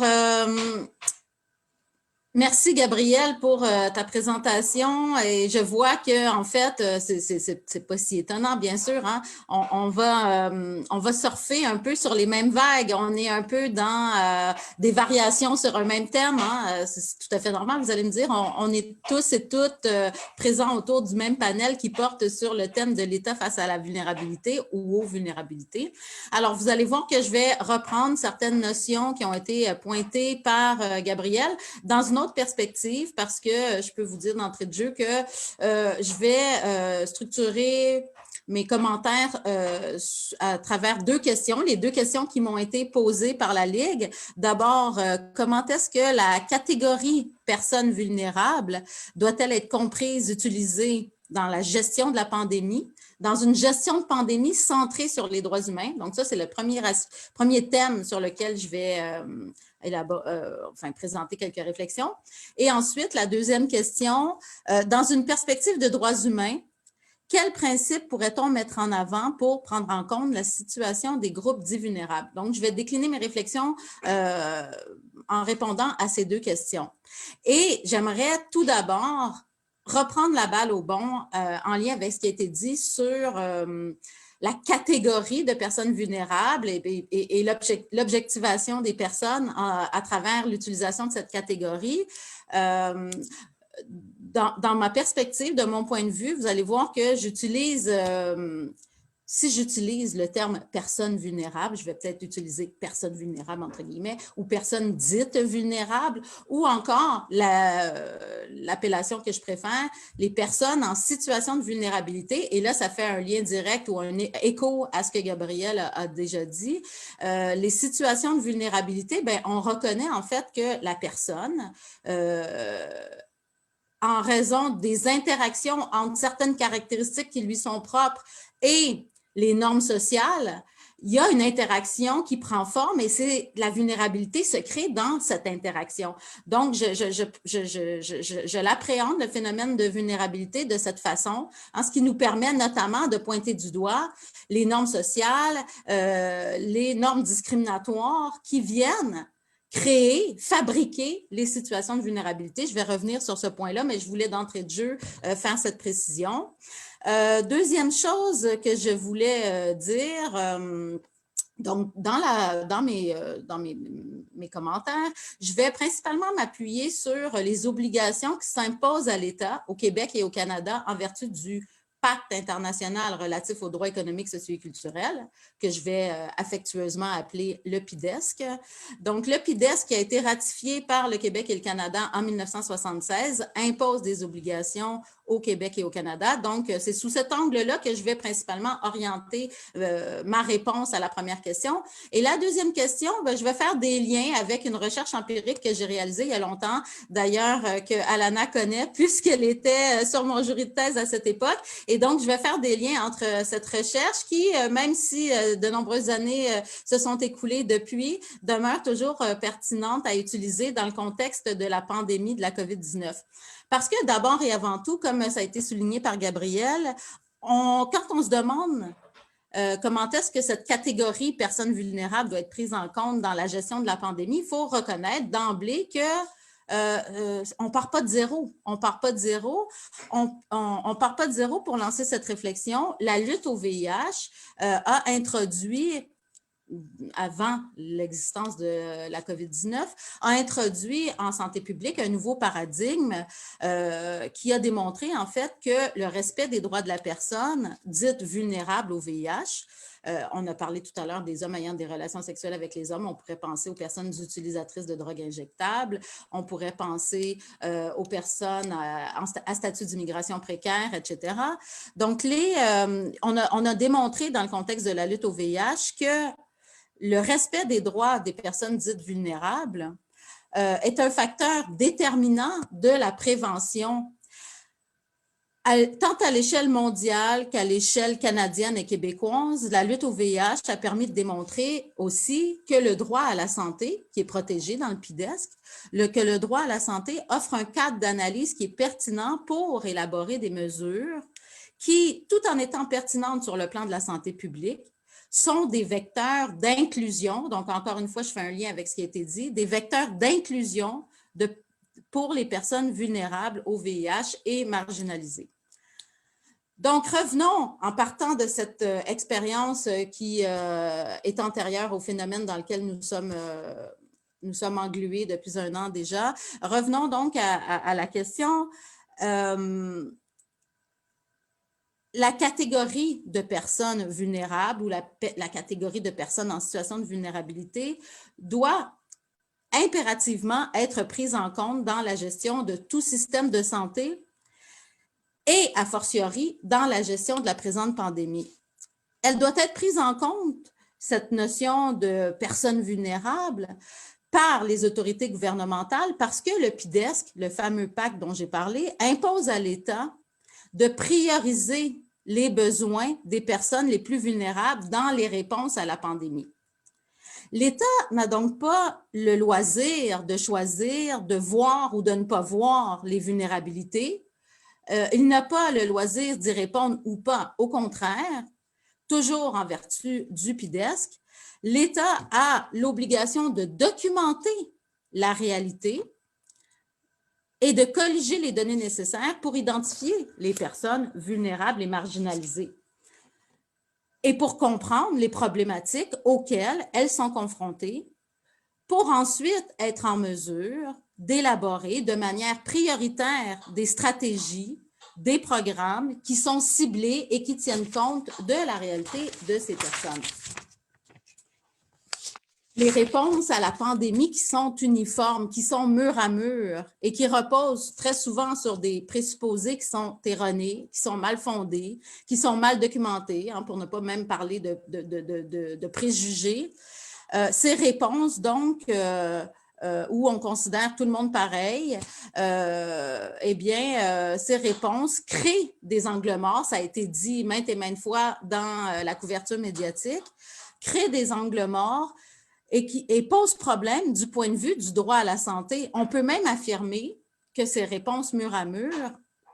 merci, Gabrielle, pour ta présentation. Et je vois que, en fait, c'est pas si étonnant, bien sûr. Hein? On va surfer un peu sur les mêmes vagues. On est un peu dans des variations sur un même thème. Hein? C'est tout à fait normal, vous allez me dire. On est tous et toutes présents autour du même panel qui porte sur le thème de l'État face à la vulnérabilité ou aux vulnérabilités. Alors, vous allez voir que je vais reprendre certaines notions qui ont été pointées par Gabrielle dans une autre perspective, parce que je peux vous dire d'entrée de jeu que je vais structurer mes commentaires à travers deux questions, les deux questions qui m'ont été posées par la Ligue. D'abord, comment est-ce que la catégorie personnes vulnérables doit-elle être comprise, utilisée dans la gestion de la pandémie, dans une gestion de pandémie centrée sur les droits humains? Donc ça, c'est le premier thème sur lequel je vais présenter quelques réflexions. Et ensuite, la deuxième question, dans une perspective de droits humains, quels principes pourrait-on mettre en avant pour prendre en compte la situation des groupes dits vulnérables? Donc, je vais décliner mes réflexions en répondant à ces deux questions. Et j'aimerais tout d'abord reprendre la balle au bon en lien avec ce qui a été dit sur la catégorie de personnes vulnérables et l'objectivation des personnes à travers l'utilisation de cette catégorie. Dans ma perspective, de mon point de vue, vous allez voir que j'utilise si j'utilise le terme personne vulnérable, je vais peut-être utiliser personne vulnérable entre guillemets ou personne dite vulnérable ou encore l'appellation que je préfère, les personnes en situation de vulnérabilité. Et là, ça fait un lien direct ou un écho à ce que Gabrielle a déjà dit. Les situations de vulnérabilité, bien, on reconnaît en fait que la personne, en raison des interactions entre certaines caractéristiques qui lui sont propres et les normes sociales, il y a une interaction qui prend forme et la vulnérabilité se crée dans cette interaction. Donc, je l'appréhende, le phénomène de vulnérabilité de cette façon, ce qui nous permet notamment de pointer du doigt les normes sociales, les normes discriminatoires qui viennent créer, fabriquer les situations de vulnérabilité. Je vais revenir sur ce point-là, mais je voulais d'entrée de jeu faire cette précision. Deuxième chose que je voulais dire, donc dans mes commentaires, je vais principalement m'appuyer sur les obligations qui s'imposent à l'État, au Québec et au Canada en vertu du Pacte international relatif aux droits économiques, sociaux et culturels, que je vais affectueusement appeler le PIDESC. Donc, le PIDESC, qui a été ratifié par le Québec et le Canada en 1976, impose des obligations au Québec et au Canada. Donc, c'est sous cet angle-là que je vais principalement orienter ma réponse à la première question. Et la deuxième question, ben, je vais faire des liens avec une recherche empirique que j'ai réalisée il y a longtemps, d'ailleurs, que Alana connaît, puisqu'elle était sur mon jury de thèse à cette époque. Et donc, je vais faire des liens entre cette recherche qui, même si de nombreuses années se sont écoulées depuis, demeure toujours pertinente à utiliser dans le contexte de la pandémie de la COVID-19. Parce que d'abord et avant tout, comme ça a été souligné par Gabrielle, quand on se demande comment est-ce que cette catégorie personnes vulnérables doit être prise en compte dans la gestion de la pandémie, il faut reconnaître d'emblée que on ne part pas de zéro. On part pas de zéro. On part pas de zéro pour lancer cette réflexion. La lutte au VIH a introduit, avant l'existence de la COVID-19, a introduit en santé publique un nouveau paradigme qui a démontré en fait que le respect des droits de la personne dite vulnérable au VIH, on a parlé tout à l'heure des hommes ayant des relations sexuelles avec les hommes. On pourrait penser aux personnes utilisatrices de drogues injectables. On pourrait penser aux personnes à statut d'immigration précaire, etc. Donc, on a démontré dans le contexte de la lutte au VIH que le respect des droits des personnes dites vulnérables est un facteur déterminant de la prévention tant à l'échelle mondiale qu'à l'échelle canadienne et québécoise. La lutte au VIH a permis de démontrer aussi que le droit à la santé, qui est protégé dans le PIDESC, que le droit à la santé offre un cadre d'analyse qui est pertinent pour élaborer des mesures qui, tout en étant pertinentes sur le plan de la santé publique, sont des vecteurs d'inclusion. Donc, encore une fois, je fais un lien avec ce qui a été dit, des vecteurs d'inclusion pour les personnes vulnérables au VIH et marginalisées. Donc, revenons en partant de cette expérience qui est antérieure au phénomène dans lequel nous sommes englués depuis 1 an déjà. Revenons donc à la question. La catégorie de personnes vulnérables ou la catégorie de personnes en situation de vulnérabilité doit impérativement être prise en compte dans la gestion de tout système de santé et, a fortiori, dans la gestion de la présente pandémie. Elle doit être prise en compte, cette notion de personnes vulnérables, par les autorités gouvernementales parce que le PIDESC, le fameux pacte dont j'ai parlé, impose à l'État de prioriser les besoins des personnes les plus vulnérables dans les réponses à la pandémie. L'État n'a donc pas le loisir de choisir de voir ou de ne pas voir les vulnérabilités. Il n'a pas le loisir d'y répondre ou pas. Au contraire, toujours en vertu du PIDESC, l'État a l'obligation de documenter la réalité et de colliger les données nécessaires pour identifier les personnes vulnérables et marginalisées et pour comprendre les problématiques auxquelles elles sont confrontées, pour ensuite être en mesure d'élaborer de manière prioritaire des stratégies des programmes qui sont ciblés et qui tiennent compte de la réalité de ces personnes. Les réponses à la pandémie qui sont uniformes, qui sont mur à mur et qui reposent très souvent sur des présupposés qui sont erronés, qui sont mal fondés, qui sont mal documentés, hein, pour ne pas même parler de préjugés. Ces réponses, donc, où on considère tout le monde pareil, ces réponses créent des angles morts, ça a été dit maintes et maintes fois dans la couverture médiatique, créent des angles morts et pose problème du point de vue du droit à la santé. On peut même affirmer que ces réponses mur à mur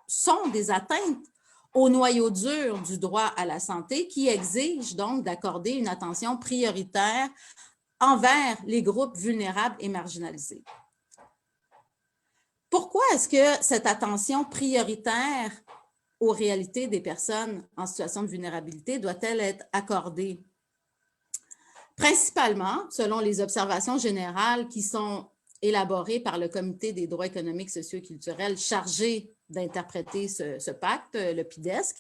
sont des atteintes au noyau dur du droit à la santé qui exige donc d'accorder une attention prioritaire envers les groupes vulnérables et marginalisés. Pourquoi est-ce que cette attention prioritaire aux réalités des personnes en situation de vulnérabilité doit-elle être accordée? Principalement, selon les observations générales qui sont élaborées par le Comité des droits économiques, sociaux et culturels chargé d'interpréter ce pacte, le PIDESC.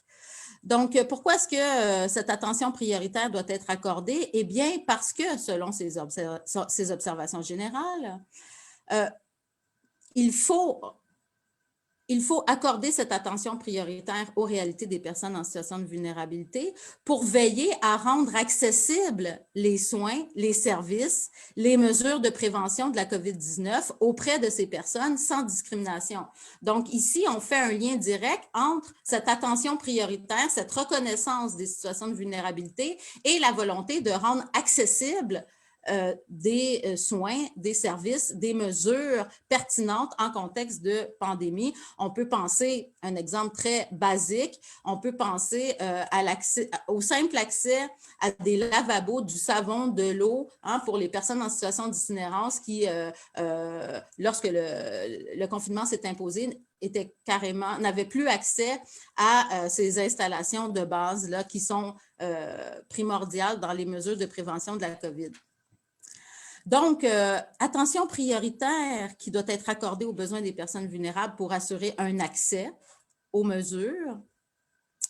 Donc, pourquoi est-ce que cette attention prioritaire doit être accordée? Eh bien, parce que, selon ces observations générales, il faut accorder cette attention prioritaire aux réalités des personnes en situation de vulnérabilité pour veiller à rendre accessibles les soins, les services, les mesures de prévention de la COVID-19 auprès de ces personnes sans discrimination. Donc, ici, on fait un lien direct entre cette attention prioritaire, cette reconnaissance des situations de vulnérabilité et la volonté de rendre accessibles des soins, des services, des mesures pertinentes en contexte de pandémie. On peut penser, un exemple très basique, on peut penser au simple accès à des lavabos, du savon, de l'eau, hein, pour les personnes en situation d'itinérance qui, lorsque le confinement s'est imposé, n'avaient plus accès à ces installations de base là, qui sont primordiales dans les mesures de prévention de la COVID. Donc, attention prioritaire qui doit être accordée aux besoins des personnes vulnérables pour assurer un accès aux mesures.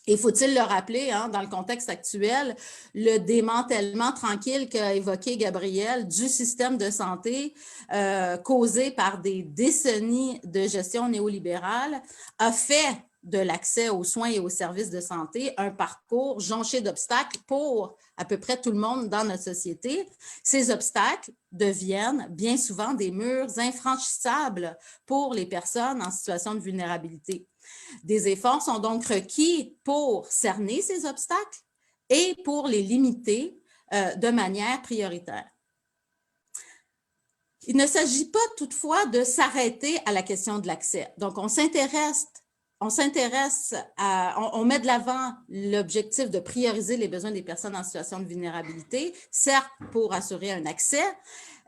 Et faut-il le rappeler, hein, dans le contexte actuel, le démantèlement tranquille qu'a évoqué Gabrielle du système de santé causé par des décennies de gestion néolibérale a fait de l'accès aux soins et aux services de santé un parcours jonché d'obstacles pour à peu près tout le monde dans notre société. Ces obstacles deviennent bien souvent des murs infranchissables pour les personnes en situation de vulnérabilité. Des efforts sont donc requis pour cerner ces obstacles et pour les limiter de manière prioritaire. Il ne s'agit pas toutefois de s'arrêter à la question de l'accès. Donc, on met de l'avant l'objectif de prioriser les besoins des personnes en situation de vulnérabilité, certes pour assurer un accès,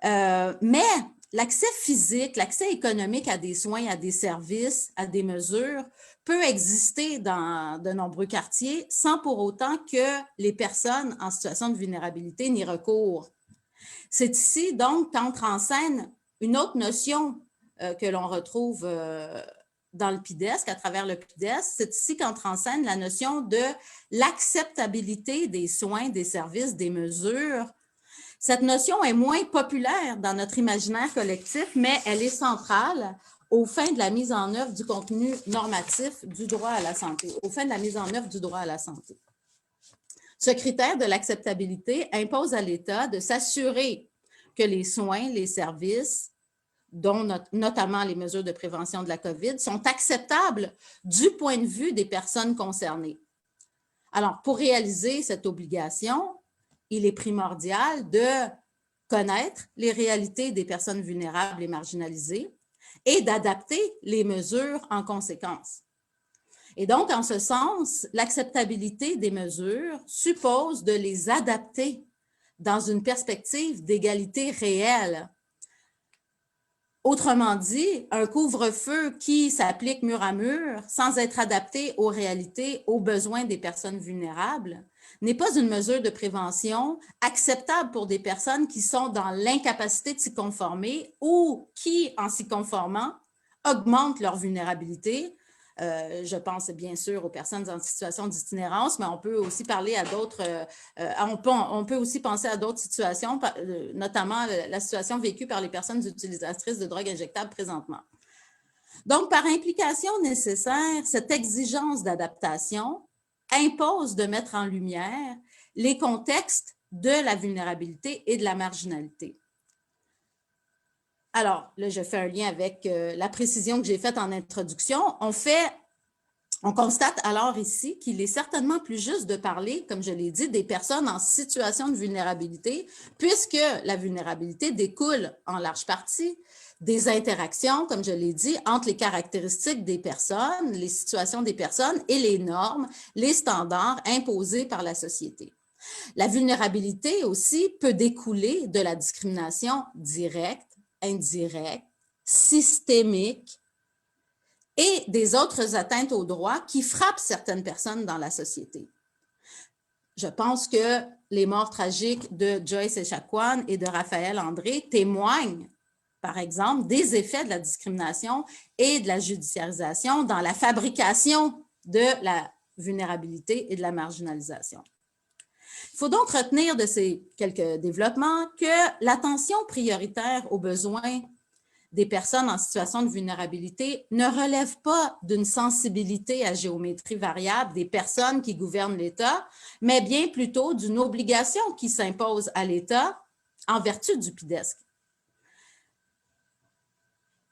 mais l'accès physique, l'accès économique à des soins, à des services, à des mesures peut exister dans de nombreux quartiers sans pour autant que les personnes en situation de vulnérabilité n'y recourent. C'est ici donc qu'entre en scène une autre notion que l'on retrouve dans le PIDESC, à travers le PIDESC, c'est ici qu'entre en scène la notion de l'acceptabilité des soins, des services, des mesures. Cette notion est moins populaire dans notre imaginaire collectif, mais elle est centrale aux fins de la mise en œuvre du contenu normatif du droit à la santé, aux fins de la mise en œuvre du droit à la santé. Ce critère de l'acceptabilité impose à l'État de s'assurer que les soins, les services, dont notamment les mesures de prévention de la COVID, sont acceptables du point de vue des personnes concernées. Alors, pour réaliser cette obligation, il est primordial de connaître les réalités des personnes vulnérables et marginalisées et d'adapter les mesures en conséquence. Et donc, en ce sens, l'acceptabilité des mesures suppose de les adapter dans une perspective d'égalité réelle. Autrement dit, un couvre-feu qui s'applique mur à mur sans être adapté aux réalités, aux besoins des personnes vulnérables, n'est pas une mesure de prévention acceptable pour des personnes qui sont dans l'incapacité de s'y conformer ou qui, en s'y conformant, augmentent leur vulnérabilité Je pense bien sûr aux personnes en situation d'itinérance, mais on peut aussi parler à d'autres, on peut aussi penser à d'autres situations, notamment la situation vécue par les personnes utilisatrices de drogues injectables présentement. Donc, par implication nécessaire, cette exigence d'adaptation impose de mettre en lumière les contextes de la vulnérabilité et de la marginalité. Alors, là, je fais un lien avec la précision que j'ai faite en introduction. On constate alors ici qu'il est certainement plus juste de parler, comme je l'ai dit, des personnes en situation de vulnérabilité, puisque la vulnérabilité découle en large partie des interactions, comme je l'ai dit, entre les caractéristiques des personnes, les situations des personnes et les normes, les standards imposés par la société. La vulnérabilité aussi peut découler de la discrimination directe, indirecte, systémique et des autres atteintes aux droits qui frappent certaines personnes dans la société. Je pense que les morts tragiques de Joyce Echaquan et de Raphaël André témoignent, par exemple, des effets de la discrimination et de la judiciarisation dans la fabrication de la vulnérabilité et de la marginalisation. Il faut donc retenir de ces quelques développements que l'attention prioritaire aux besoins des personnes en situation de vulnérabilité ne relève pas d'une sensibilité à géométrie variable des personnes qui gouvernent l'État, mais bien plutôt d'une obligation qui s'impose à l'État en vertu du PIDESC.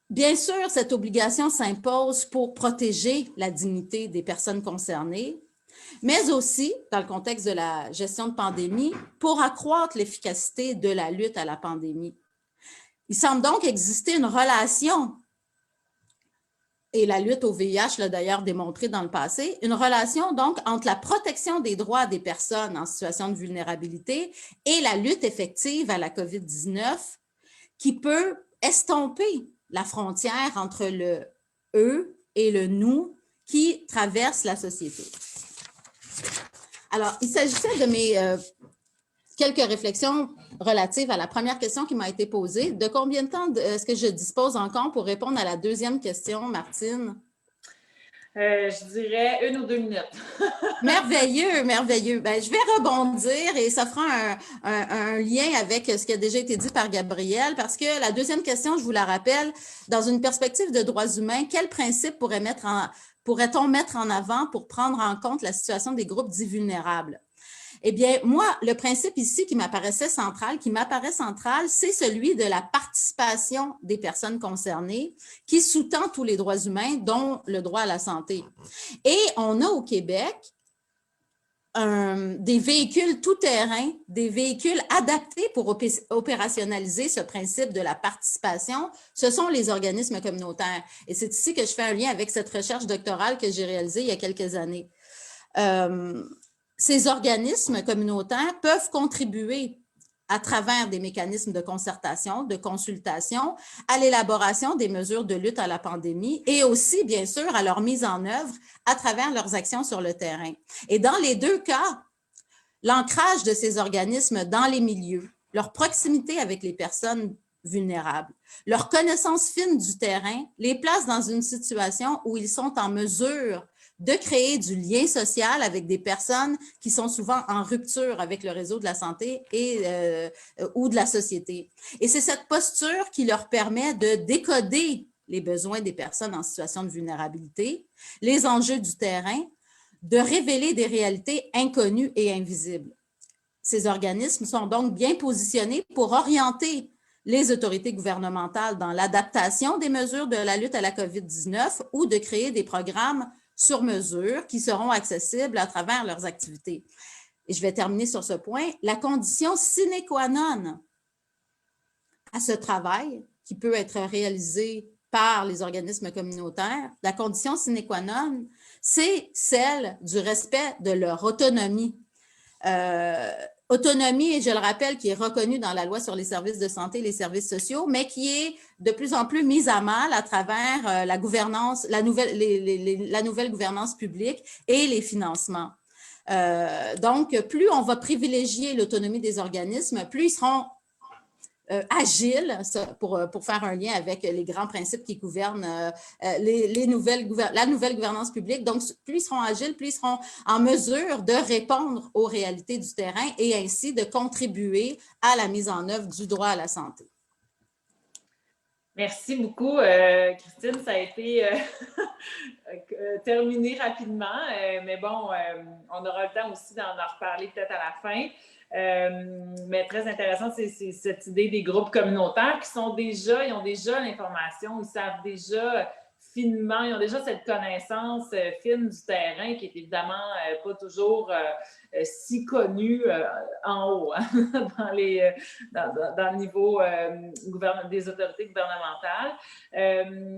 Bien sûr, cette obligation s'impose pour protéger la dignité des personnes concernées, mais aussi, dans le contexte de la gestion de pandémie, pour accroître l'efficacité de la lutte à la pandémie. Il semble donc exister une relation, et la lutte au VIH l'a d'ailleurs démontré dans le passé, une relation donc entre la protection des droits des personnes en situation de vulnérabilité et la lutte effective à la COVID-19 qui peut estomper la frontière entre le « eux » et le « nous » qui traverse la société. Alors, il s'agissait de mes quelques réflexions relatives à la première question qui m'a été posée. De combien de temps est-ce que je dispose encore pour répondre à la deuxième question, Martine? Je dirais 1 ou 2 minutes. Merveilleux, merveilleux. Ben, je vais rebondir et ça fera un lien avec ce qui a déjà été dit par Gabrielle, parce que la deuxième question, je vous la rappelle, dans une perspective de droits humains, quels principes pourrait-on mettre en avant pour prendre en compte la situation des groupes dits vulnérables? Eh bien, moi, le principe ici qui m'apparaît central, c'est celui de la participation des personnes concernées qui sous-tend tous les droits humains, dont le droit à la santé. Et on a au Québec des véhicules tout-terrain, des véhicules adaptés pour opérationnaliser ce principe de la participation. Ce sont les organismes communautaires. Et c'est ici que je fais un lien avec cette recherche doctorale que j'ai réalisée il y a quelques années. Ces organismes communautaires peuvent contribuer à travers des mécanismes de concertation, de consultation, à l'élaboration des mesures de lutte à la pandémie et aussi, bien sûr, à leur mise en œuvre à travers leurs actions sur le terrain. Et dans les deux cas, l'ancrage de ces organismes dans les milieux, leur proximité avec les personnes vulnérables, leur connaissance fine du terrain les place dans une situation où ils sont en mesure de créer du lien social avec des personnes qui sont souvent en rupture avec le réseau de la santé ou de la société. Et c'est cette posture qui leur permet de décoder les besoins des personnes en situation de vulnérabilité, les enjeux du terrain, de révéler des réalités inconnues et invisibles. Ces organismes sont donc bien positionnés pour orienter les autorités gouvernementales dans l'adaptation des mesures de la lutte à la COVID-19 ou de créer des programmes sur mesure qui seront accessibles à travers leurs activités. Et je vais terminer sur ce point. La condition sine qua non à ce travail qui peut être réalisé par les organismes communautaires, la condition sine qua non, c'est celle du respect de leur autonomie. Autonomie, et je le rappelle, qui est reconnue dans la loi sur les services de santé et les services sociaux, mais qui est de plus en plus mise à mal à travers la gouvernance, la nouvelle gouvernance publique et les financements. Donc, plus on va privilégier l'autonomie des organismes, plus ils seront agile, pour faire un lien avec les grands principes qui gouvernent la nouvelle gouvernance publique. Donc, plus ils seront agiles, plus ils seront en mesure de répondre aux réalités du terrain et ainsi de contribuer à la mise en œuvre du droit à la santé. Merci beaucoup, Christine. Ça a été terminé rapidement, mais bon, on aura le temps aussi d'en reparler peut-être à la fin. Mais très intéressant, c'est cette idée des groupes communautaires qui ils ont déjà l'information, ils savent déjà finement, ils ont déjà cette connaissance fine du terrain qui est évidemment pas toujours si connue en haut, hein, dans le niveau des autorités gouvernementales.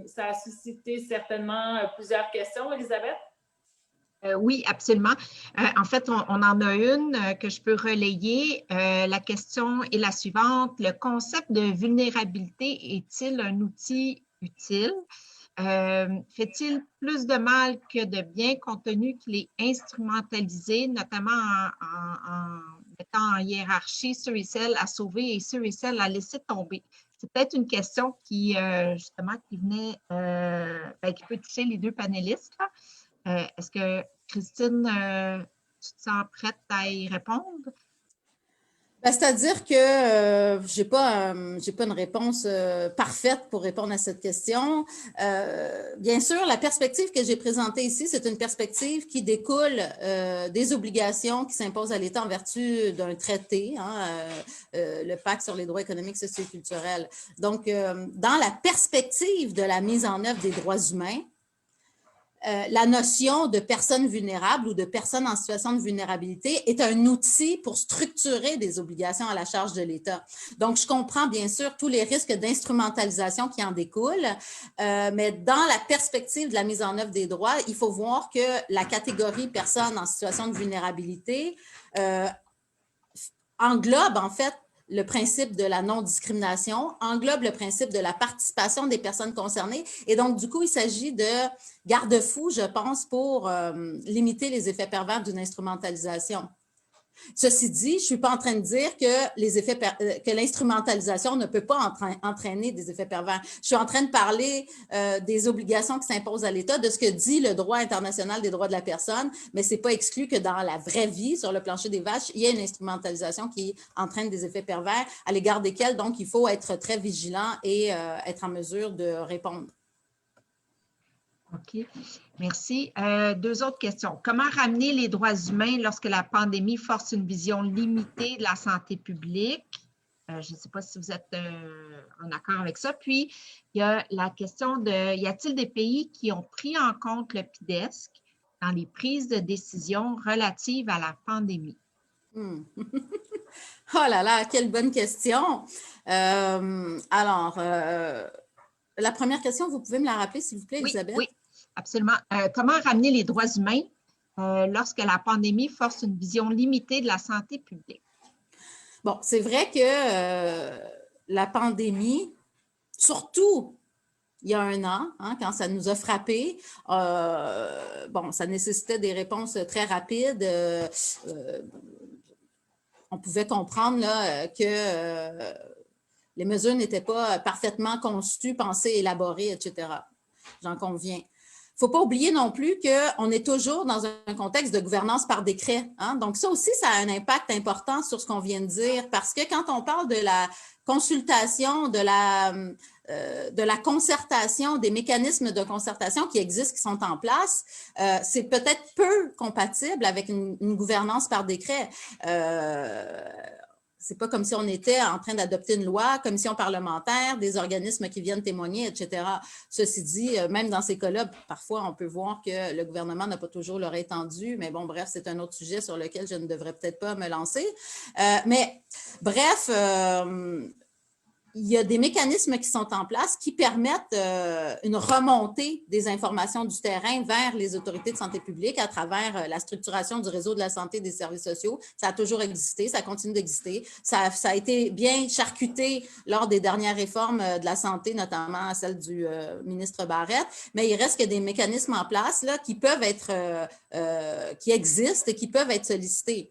Ça a suscité certainement plusieurs questions, Elisabeth? Oui, absolument. En fait, on en a une que je peux relayer. La question est la suivante. Le concept de vulnérabilité est-il un outil utile? Fait-il plus de mal que de bien compte tenu qu'il est instrumentalisé, notamment en mettant en hiérarchie ceux et celles à sauver et ceux et celles à laisser tomber? C'est peut-être une question qui, justement, qui venait, qui peut toucher les deux panélistes, là. Est-ce que, Christine, tu te sens prête à y répondre? C'est-à-dire que je n'ai pas une réponse parfaite pour répondre à cette question. Bien sûr, la perspective que j'ai présentée ici, c'est une perspective qui découle des obligations qui s'imposent à l'État en vertu d'un traité, hein, le Pacte sur les droits économiques, sociaux et culturels. Donc, dans la perspective de la mise en œuvre des droits humains, la notion de personne vulnérable ou de personne en situation de vulnérabilité est un outil pour structurer des obligations à la charge de l'État. Donc, je comprends bien sûr tous les risques d'instrumentalisation qui en découlent, mais dans la perspective de la mise en œuvre des droits, il faut voir que la catégorie personne en situation de vulnérabilité englobe en fait le principe de la non-discrimination, englobe le principe de la participation des personnes concernées. Et donc, du coup, il s'agit de garde-fous, je pense, pour limiter les effets pervers d'une instrumentalisation. Ceci dit, je ne suis pas en train de dire que l'instrumentalisation ne peut pas entraîner des effets pervers. Je suis en train de parler des obligations qui s'imposent à l'État, de ce que dit le droit international des droits de la personne, mais ce n'est pas exclu que dans la vraie vie, sur le plancher des vaches, il y a une instrumentalisation qui entraîne des effets pervers, à l'égard desquels, donc, il faut être très vigilant et être en mesure de répondre. OK. Merci. Deux autres questions. Comment ramener les droits humains lorsque la pandémie force une vision limitée de la santé publique? Je ne sais pas si vous êtes en accord avec ça. Puis, il y a la question de, y a-t-il des pays qui ont pris en compte le PIDESC dans les prises de décision relatives à la pandémie? Oh là là, quelle bonne question. Alors, la première question, vous pouvez me la rappeler, s'il vous plaît, Elisabeth? Oui, absolument. Comment ramener les droits humains lorsque la pandémie force une vision limitée de la santé publique? Bon, c'est vrai que la pandémie, surtout il y a 1 an, hein, quand ça nous a frappés, ça nécessitait des réponses très rapides. On pouvait comprendre là, que les mesures n'étaient pas parfaitement conçues, pensées, élaborées, etc. J'en conviens. Il ne faut pas oublier non plus qu'on est toujours dans un contexte de gouvernance par décret, hein? Donc, ça aussi, ça a un impact important sur ce qu'on vient de dire, parce que quand on parle de la consultation, de la concertation, des mécanismes de concertation qui existent, qui sont en place, c'est peut-être peu compatible avec une gouvernance par décret. C'est pas comme si on était en train d'adopter une loi, commission parlementaire, des organismes qui viennent témoigner, etc. Ceci dit, même dans ces cas-là, parfois, on peut voir que le gouvernement n'a pas toujours l'oreille tendue, mais bon, bref, c'est un autre sujet sur lequel je ne devrais peut-être pas me lancer. Mais bref, il y a des mécanismes qui sont en place qui permettent une remontée des informations du terrain vers les autorités de santé publique à travers la structuration du réseau de la santé et des services sociaux. Ça a toujours existé, ça continue d'exister. Ça a été bien charcuté lors des dernières réformes de la santé, notamment celle du ministre Barrette, mais il reste que des mécanismes en place là, qui peuvent être, qui existent et qui peuvent être sollicités.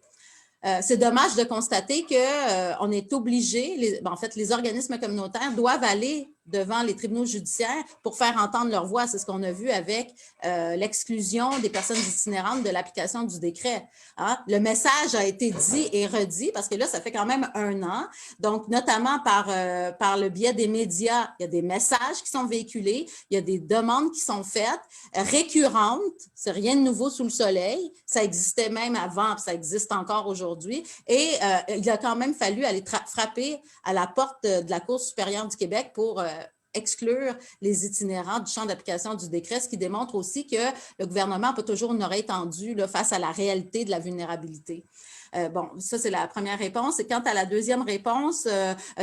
c'est dommage de constater qu'on est obligé, en fait, les organismes communautaires doivent aller devant les tribunaux judiciaires pour faire entendre leur voix. C'est ce qu'on a vu avec l'exclusion des personnes itinérantes de l'application du décret. Hein? Le message a été dit et redit parce que là, ça fait quand même 1 an. Donc, notamment par le biais des médias, il y a des messages qui sont véhiculés, il y a des demandes qui sont faites, récurrentes, c'est rien de nouveau sous le soleil, ça existait même avant, puis ça existe encore aujourd'hui, et il a quand même fallu aller frapper à la porte de la Cour supérieure du Québec pour exclure les itinérants du champ d'application du décret, ce qui démontre aussi que le gouvernement n'a pas toujours une oreille tendue là, face à la réalité de la vulnérabilité. Bon, ça, c'est la première réponse. Et quant à la deuxième réponse,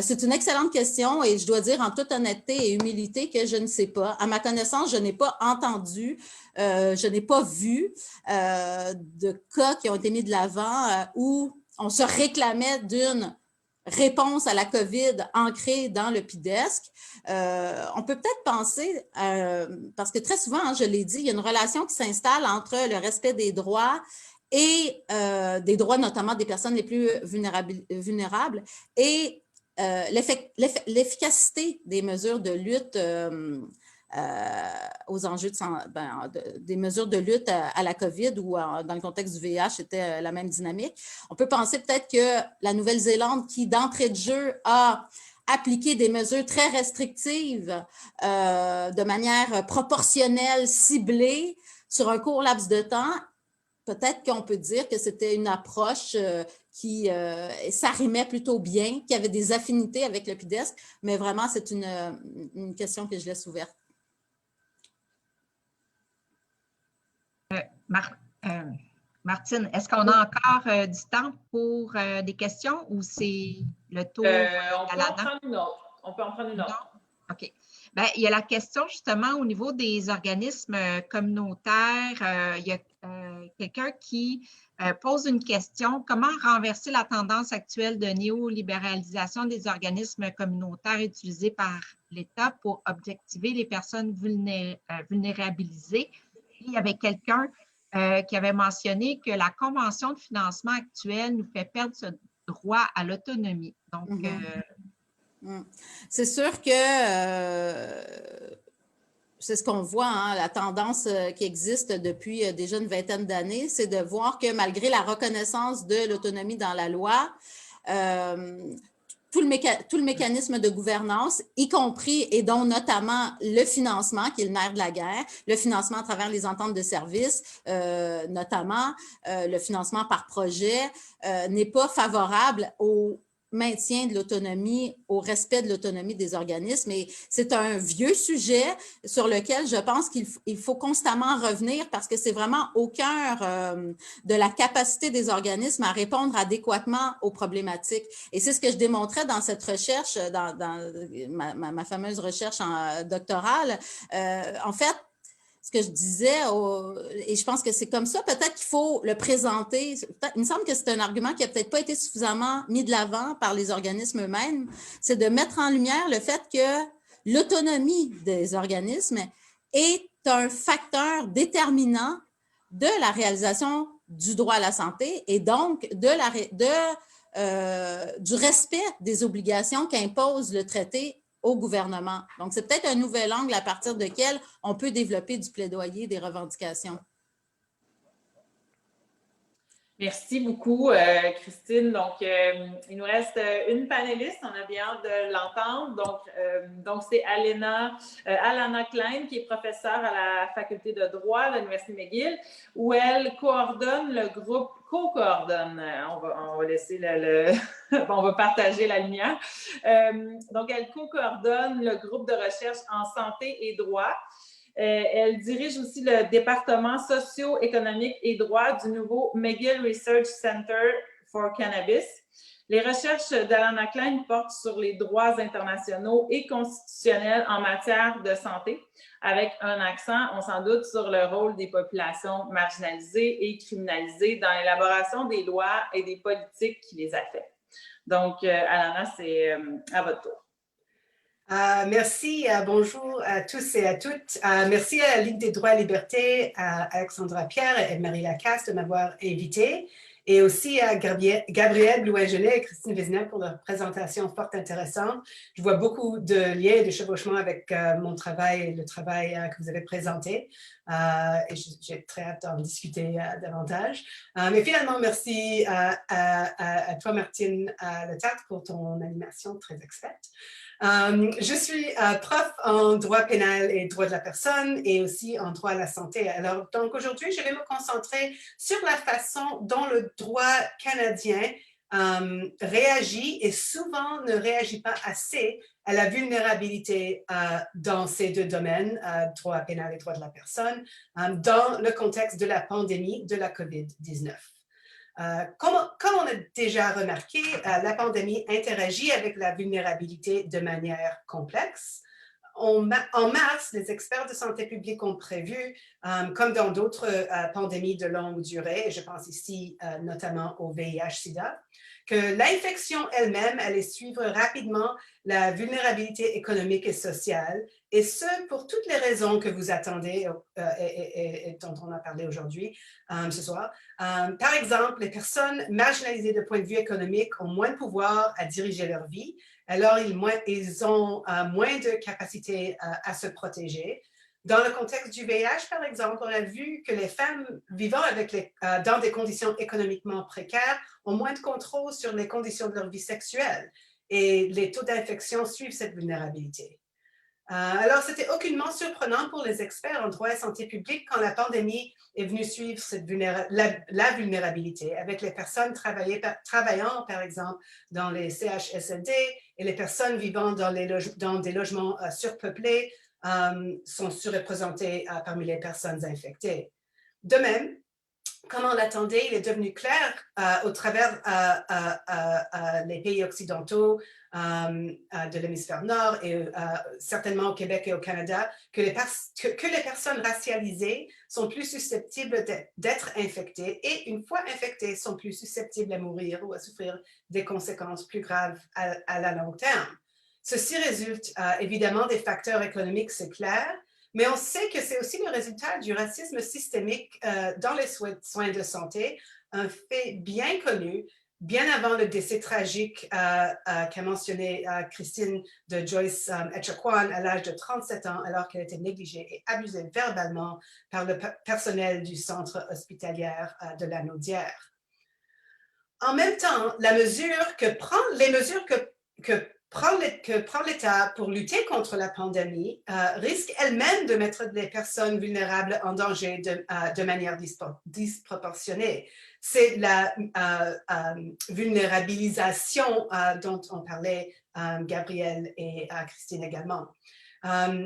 c'est une excellente question et je dois dire en toute honnêteté et humilité que je ne sais pas. À ma connaissance, je n'ai pas entendu, je n'ai pas vu de cas qui ont été mis de l'avant où on se réclamait d'une réponse à la COVID ancrée dans le PIDESC. On peut peut-être penser, parce que très souvent, hein, je l'ai dit, il y a une relation qui s'installe entre le respect des droits et des droits notamment des personnes les plus vulnérables et l'efficacité des mesures de lutte aux enjeux des mesures de lutte à la COVID ou dans le contexte du VIH, c'était la même dynamique. On peut penser peut-être que la Nouvelle-Zélande, qui d'entrée de jeu a appliqué des mesures très restrictives de manière proportionnelle, ciblée, sur un court laps de temps, peut-être qu'on peut dire que c'était une approche qui s'arrimait plutôt bien, qui avait des affinités avec le PIDESC, mais vraiment, c'est une question que je laisse ouverte. Martine, est-ce qu'on a encore du temps pour des questions ou c'est le tour on peut en prendre une autre. On peut en prendre une autre. OK. Bien, il y a la question justement au niveau des organismes communautaires. Il y a quelqu'un qui pose une question. Comment renverser la tendance actuelle de néolibéralisation des organismes communautaires utilisés par l'État pour objectiver les personnes vulnérabilisées? Il y avait quelqu'un qui avait mentionné que la convention de financement actuelle nous fait perdre ce droit à l'autonomie. Donc, c'est sûr que c'est ce qu'on voit, hein, la tendance qui existe depuis déjà une vingtaine d'années, c'est de voir que malgré la reconnaissance de l'autonomie dans la loi, tout le mécanisme de gouvernance, y compris et dont notamment le financement, qui est le nerf de la guerre, le financement à travers les ententes de services, notamment le financement par projet, n'est pas favorable au maintien de l'autonomie, au respect de l'autonomie des organismes. Et c'est un vieux sujet sur lequel je pense qu'il faut constamment revenir parce que c'est vraiment au cœur de la capacité des organismes à répondre adéquatement aux problématiques. Et c'est ce que je démontrais dans cette recherche, dans ma fameuse recherche doctorale. En fait, ce que je disais, et je pense que c'est comme ça, peut-être qu'il faut le présenter. Il me semble que c'est un argument qui n'a peut-être pas été suffisamment mis de l'avant par les organismes eux-mêmes, c'est de mettre en lumière le fait que l'autonomie des organismes est un facteur déterminant de la réalisation du droit à la santé et donc du respect des obligations qu'impose le traité au gouvernement. Donc, c'est peut-être un nouvel angle à partir duquel on peut développer du plaidoyer, des revendications. Merci beaucoup, Christine. Donc, il nous reste une panéliste. On a bien hâte de l'entendre. Donc c'est Alana Klein, qui est professeure à la faculté de droit de l'Université McGill, où elle coordonne le groupe, co-coordonne, on va laisser on va partager la lumière. Donc, elle co-coordonne le groupe de recherche en santé et droit. Elle dirige aussi le département socio-économique et droit du nouveau McGill Research Center for Cannabis. Les recherches d'Alana Klein portent sur les droits internationaux et constitutionnels en matière de santé, avec un accent, on s'en doute, sur le rôle des populations marginalisées et criminalisées dans l'élaboration des lois et des politiques qui les affectent. Donc, Alana, c'est à votre tour. Merci, bonjour à tous et à toutes. Merci à la Ligue des droits et libertés, à Alexandra Pierre et Marie Lacasse de m'avoir invitée. et aussi à Gabrielle Blouin-Genet et Christine Vézina pour leur présentation fort intéressante. Je vois beaucoup de liens et de chevauchements avec mon travail et le travail que vous avez présenté. Et j'ai très hâte d'en discuter davantage. Mais finalement, merci à toi, Martine Letarte, pour ton animation très experte. Je suis prof en droit pénal et droit de la personne et aussi en droit à la santé. Alors, donc aujourd'hui, je vais me concentrer sur la façon dont le droit canadien réagit et souvent ne réagit pas assez à la vulnérabilité dans ces deux domaines, droit pénal et droit de la personne, dans le contexte de la pandémie de la COVID-19. Comme on a déjà remarqué, la pandémie interagit avec la vulnérabilité de manière complexe. En mars, les experts de santé publique ont prévu, comme dans d'autres pandémies de longue durée, et je pense ici notamment au VIH-Sida, que l'infection elle-même allait suivre rapidement la vulnérabilité économique et sociale, et ce, pour toutes les raisons que vous attendez et dont on a parlé aujourd'hui, ce soir. Par exemple, les personnes marginalisées de point de vue économique ont moins de pouvoir à diriger leur vie, alors ils ont moins de capacité à se protéger. Dans le contexte du VIH, par exemple, on a vu que les femmes vivant dans des conditions économiquement précaires ont moins de contrôle sur les conditions de leur vie sexuelle et les taux d'infection suivent cette vulnérabilité. Alors, c'était aucunement surprenant pour les experts en droit et santé publique quand la pandémie est venue suivre la vulnérabilité avec les personnes travaillant, par exemple, dans les CHSLD et les personnes vivant dans des logements surpeuplés sont surreprésentées parmi les personnes infectées. De même, comme on l'attendait, il est devenu clair au travers les pays occidentaux de l'hémisphère nord et certainement au Québec et au Canada que les personnes racialisées sont plus susceptibles d'être infectées et une fois infectées sont plus susceptibles à mourir ou à souffrir des conséquences plus graves à la long terme. Ceci résulte évidemment des facteurs économiques, c'est clair, mais on sait que c'est aussi le résultat du racisme systémique dans les soins de santé, un fait bien connu, bien avant le décès tragique qu'a mentionné Christine de Joyce Echaquan à l'âge de 37 ans, alors qu'elle était négligée et abusée verbalement par le personnel du centre hospitalier de la Naudière. En même temps, les mesures que prend l'État pour lutter contre la pandémie risque elle-même de mettre les personnes vulnérables en danger de manière disproportionnée. C'est la vulnérabilisation dont on parlait Gabrielle et Christine également.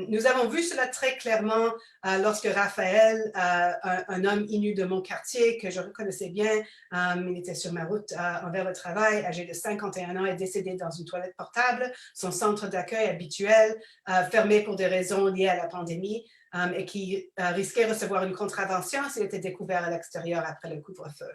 Nous avons vu cela très clairement lorsque Raphaël, un homme innu de mon quartier que je reconnaissais bien, il était sur ma route envers le travail, âgé de 51 ans, est décédé dans une toilette portable, son centre d'accueil habituel, fermé pour des raisons liées à la pandémie et qui risquait de recevoir une contravention s'il était découvert à l'extérieur après le couvre-feu.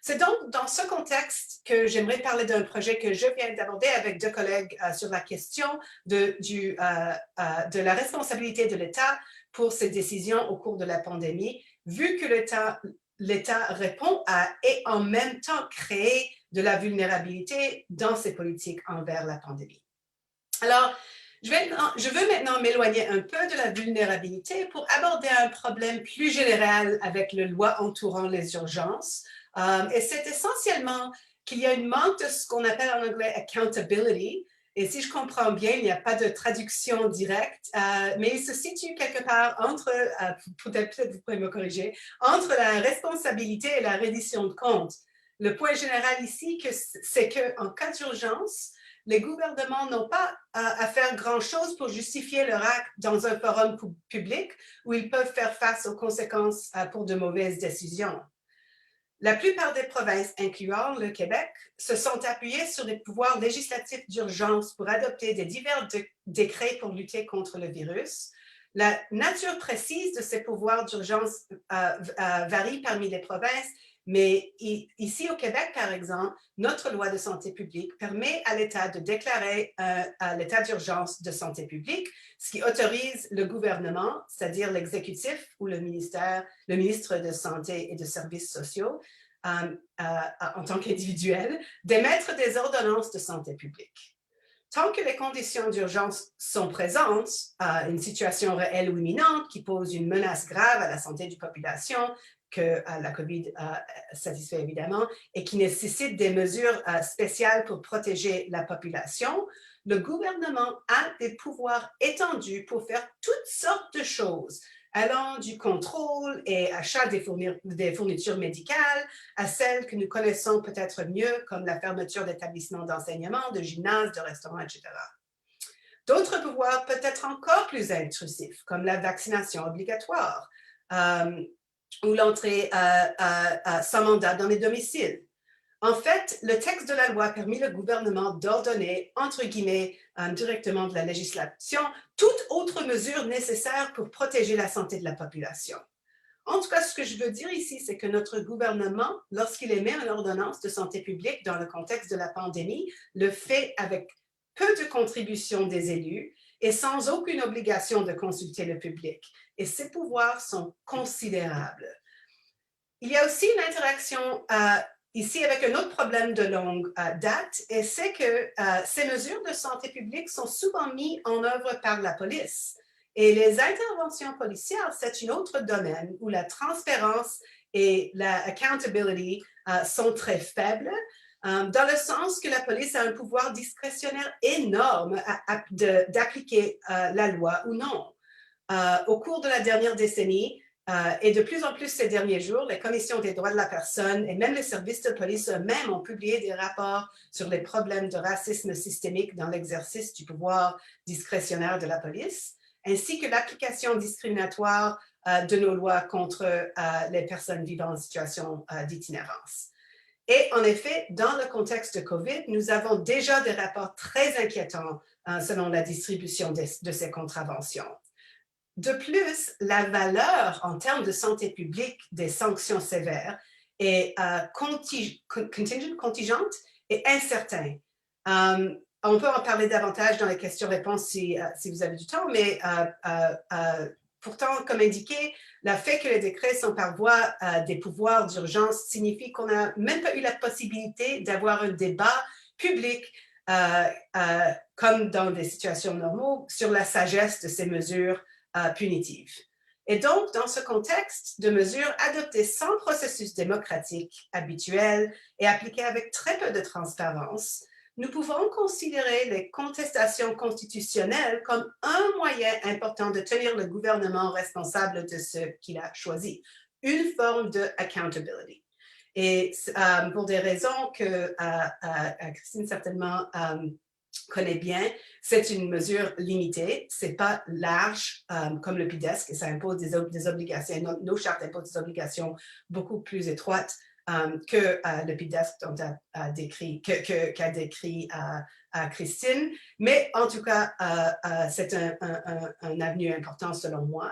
C'est donc dans ce contexte que j'aimerais parler d'un projet que je viens d'aborder avec deux collègues sur la question de la responsabilité de l'État pour ses décisions au cours de la pandémie, vu que l'État répond à et en même temps crée de la vulnérabilité dans ses politiques envers la pandémie. Alors, je veux maintenant m'éloigner un peu de la vulnérabilité pour aborder un problème plus général avec les lois entourant les urgences. Et c'est essentiellement qu'il y a une manque de ce qu'on appelle en anglais accountability. Et si je comprends bien, il n'y a pas de traduction directe, mais il se situe quelque part entre, peut-être vous pouvez me corriger, entre la responsabilité et la reddition de comptes. Le point général ici, c'est qu'en cas d'urgence, les gouvernements n'ont pas à faire grand-chose pour justifier leur acte dans un forum public où ils peuvent faire face aux conséquences pour de mauvaises décisions. La plupart des provinces, incluant le Québec, se sont appuyées sur des pouvoirs législatifs d'urgence pour adopter des divers décrets pour lutter contre le virus. La nature précise de ces pouvoirs d'urgence varie parmi les provinces, mais ici au Québec, par exemple, notre loi de santé publique permet à l'État de déclarer l'état d'urgence de santé publique, ce qui autorise le gouvernement, c'est-à-dire l'exécutif ou le ministre de Santé et de Services sociaux, en tant qu'individuel, d'émettre des ordonnances de santé publique. Tant que les conditions d'urgence sont présentes, une situation réelle ou imminente qui pose une menace grave à la santé de la population, que la COVID satisfait évidemment, et qui nécessite des mesures spéciales pour protéger la population, le gouvernement a des pouvoirs étendus pour faire toutes sortes de choses, allant du contrôle et achat des fournitures médicales à celles que nous connaissons peut-être mieux, comme la fermeture d'établissements d'enseignement, de gymnases, de restaurants, etc. D'autres pouvoirs peut-être encore plus intrusifs, comme la vaccination obligatoire ou l'entrée sans mandat dans les domiciles. En fait, le texte de la loi permet le gouvernement d'ordonner, entre guillemets, directement de la législation, toute autre mesure nécessaire pour protéger la santé de la population. En tout cas, ce que je veux dire ici, c'est que notre gouvernement, lorsqu'il émet une ordonnance de santé publique dans le contexte de la pandémie, le fait avec peu de contributions des élus et sans aucune obligation de consulter le public. Et ces pouvoirs sont considérables. Il y a aussi une interaction ici avec un autre problème de longue date, et c'est que ces mesures de santé publique sont souvent mises en œuvre par la police. Et les interventions policières, c'est un autre domaine où la transparence et la accountability sont très faibles, dans le sens que la police a un pouvoir discrétionnaire énorme d'appliquer la loi ou non. Au cours de la dernière décennie, et de plus en plus ces derniers jours, les commissions des droits de la personne et même les services de police eux-mêmes ont publié des rapports sur les problèmes de racisme systémique dans l'exercice du pouvoir discrétionnaire de la police, ainsi que l'application discriminatoire de nos lois contre les personnes vivant en situation d'itinérance. Et en effet, dans le contexte de COVID, nous avons déjà des rapports très inquiétants selon la distribution de ces contraventions. De plus, la valeur en termes de santé publique des sanctions sévères est contingente et incertaine. On peut en parler davantage dans les questions-réponses si vous avez du temps, mais pourtant, comme indiqué, le fait que les décrets sont par voie des pouvoirs d'urgence signifie qu'on n'a même pas eu la possibilité d'avoir un débat public comme dans des situations normales sur la sagesse de ces mesures punitives. Et donc, dans ce contexte de mesures adoptées sans processus démocratique habituel et appliquées avec très peu de transparence, nous pouvons considérer les contestations constitutionnelles comme un moyen important de tenir le gouvernement responsable de ce qu'il a choisi, une forme de accountability. Et pour des raisons que Christine certainement connaît bien, c'est une mesure limitée, c'est pas large comme le PIDESC, et ça impose des obligations, nos chartes imposent des obligations beaucoup plus étroites que le PIDESC qu'a décrit Christine, mais en tout cas, c'est un avenue important selon moi.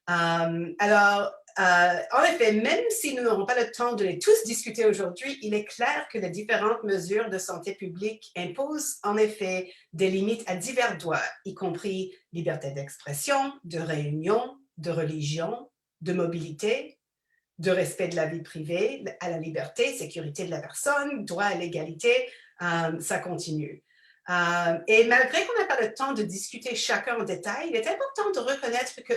Alors, en effet, même si nous n'aurons pas le temps de les tous discuter aujourd'hui, il est clair que les différentes mesures de santé publique imposent en effet des limites à divers droits, y compris liberté d'expression, de réunion, de religion, de mobilité, de respect de la vie privée, à la liberté, sécurité de la personne, droit à l'égalité, ça continue. Et malgré qu'on n'a pas le temps de discuter chacun en détail, il est important de reconnaître que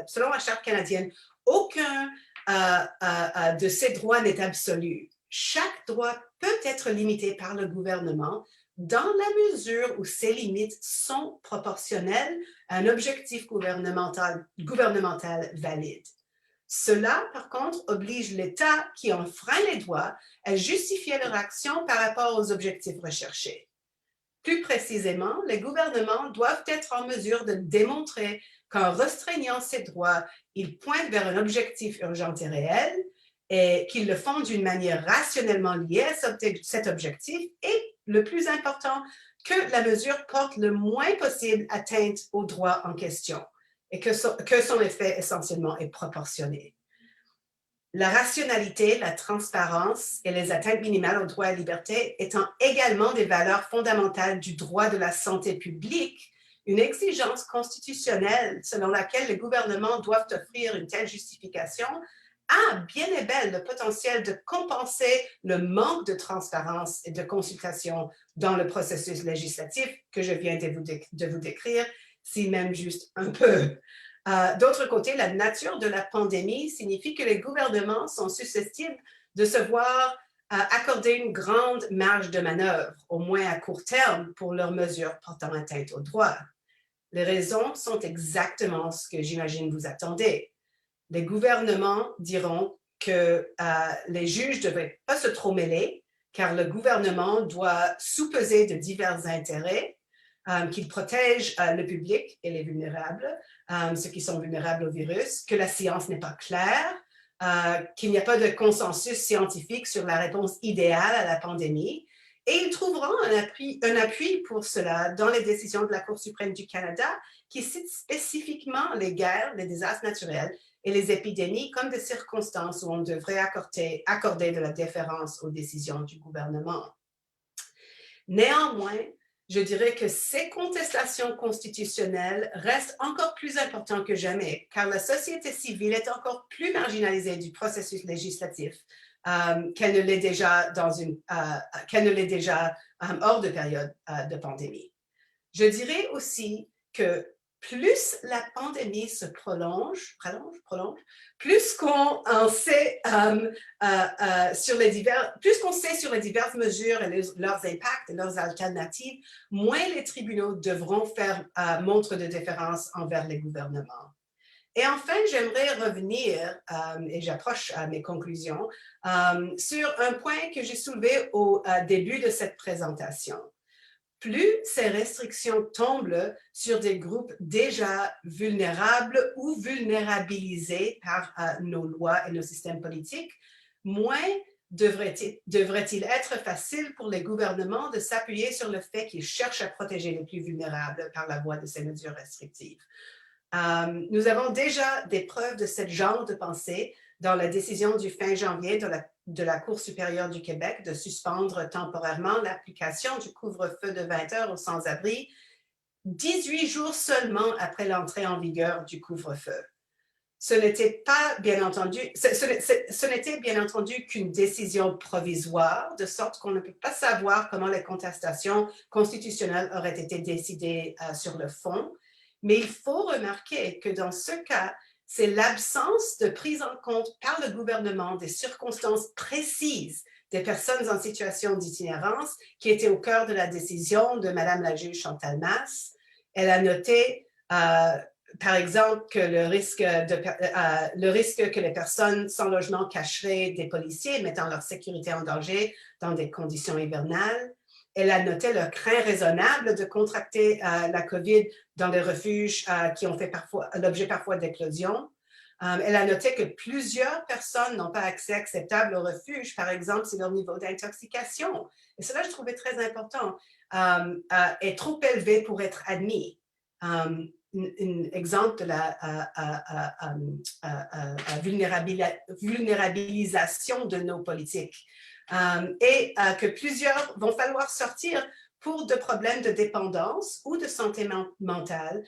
selon la Charte canadienne, aucun de ces droits n'est absolu. Chaque droit peut être limité par le gouvernement dans la mesure où ces limites sont proportionnelles à un objectif gouvernemental valide. Cela, par contre, oblige l'État qui enfreint les droits à justifier leur action par rapport aux objectifs recherchés. Plus précisément, les gouvernements doivent être en mesure de démontrer qu'en restreignant ces droits, ils pointent vers un objectif urgent et réel et qu'ils le font d'une manière rationnellement liée à cet objectif et, le plus important, que la mesure porte le moins possible atteinte aux droits en question et que son effet essentiellement est proportionné. La rationalité, la transparence et les atteintes minimales aux droits et libertés étant également des valeurs fondamentales du droit de la santé publique, une exigence constitutionnelle selon laquelle les gouvernements doivent offrir une telle justification a bien et belle le potentiel de compenser le manque de transparence et de consultation dans le processus législatif que je viens de vous décrire, si même juste un peu. D'autre côté, la nature de la pandémie signifie que les gouvernements sont susceptibles de se voir accorder une grande marge de manœuvre, au moins à court terme, pour leurs mesures portant atteinte aux droits. Les raisons sont exactement ce que j'imagine vous attendez. Les gouvernements diront que les juges ne devraient pas se trop mêler, car le gouvernement doit sous-peser de divers intérêts, qu'il protège le public et les vulnérables, ceux qui sont vulnérables au virus, que la science n'est pas claire, qu'il n'y a pas de consensus scientifique sur la réponse idéale à la pandémie. Et ils trouveront un appui pour cela dans les décisions de la Cour suprême du Canada qui citent spécifiquement les guerres, les désastres naturels et les épidémies comme des circonstances où on devrait accorder de la déférence aux décisions du gouvernement. Néanmoins, je dirais que ces contestations constitutionnelles restent encore plus importantes que jamais, car la société civile est encore plus marginalisée du processus législatif qu'elle ne l'est déjà, hors de période de pandémie. Je dirais aussi que plus la pandémie se prolonge, plus qu'on sait plus qu'on sait sur les diverses mesures et leurs impacts et leurs alternatives, moins les tribunaux devront faire montre de déférence envers les gouvernements. Et enfin, j'aimerais revenir, et j'approche à mes conclusions, sur un point que j'ai soulevé au début de cette présentation. Plus ces restrictions tombent sur des groupes déjà vulnérables ou vulnérabilisés par nos lois et nos systèmes politiques, moins devrait-il être facile pour les gouvernements de s'appuyer sur le fait qu'ils cherchent à protéger les plus vulnérables par la voie de ces mesures restrictives. Nous avons déjà des preuves de ce genre de pensée dans la décision du fin janvier de la Cour supérieure du Québec de suspendre temporairement l'application du couvre-feu de 20 heures aux sans-abri, 18 jours seulement après l'entrée en vigueur du couvre-feu. Ce n'était bien entendu qu'une décision provisoire, de sorte qu'on ne peut pas savoir comment les contestations constitutionnelles auraient été décidées sur le fond. Mais il faut remarquer que dans ce cas, c'est l'absence de prise en compte par le gouvernement des circonstances précises des personnes en situation d'itinérance qui était au cœur de la décision de Mme la juge Chantal Masse. Elle a noté, par exemple, que le risque que les personnes sans logement cacheraient des policiers, mettant leur sécurité en danger dans des conditions hivernales. Elle a noté le craint raisonnable de contracter la COVID dans des refuges qui ont fait l'objet parfois d'éclosions. Elle a noté que plusieurs personnes n'ont pas accès acceptable au refuge, par exemple, si leur niveau d'intoxication, et cela je trouvais très important, est trop élevé pour être admis. Un exemple de la vulnérabilisation de nos politiques. Et que plusieurs vont falloir sortir pour de problèmes de dépendance ou de santé mentale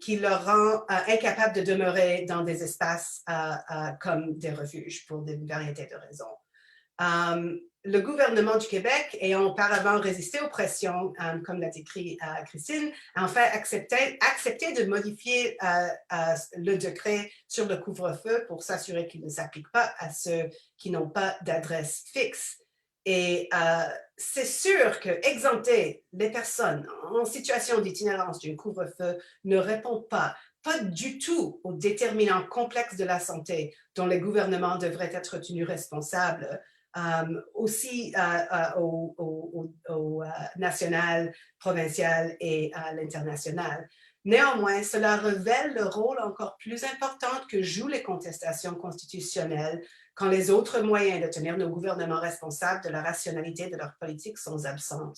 qui leur rend incapables de demeurer dans des espaces comme des refuges pour une variété de raisons. Le gouvernement du Québec, ayant auparavant résisté aux pressions, comme l'a décrit Christine, a enfin accepté de modifier le décret sur le couvre-feu pour s'assurer qu'il ne s'applique pas à ceux qui n'ont pas d'adresse fixe. Et c'est sûr que exempter les personnes en situation d'itinérance du couvre-feu ne répond pas du tout aux déterminants complexes de la santé dont les gouvernements devraient être tenus responsables, aussi au national, provincial et à l'international. Néanmoins, cela révèle le rôle encore plus important que jouent les contestations constitutionnelles quand les autres moyens de tenir nos gouvernements responsables de la rationalité de leur politique sont absents.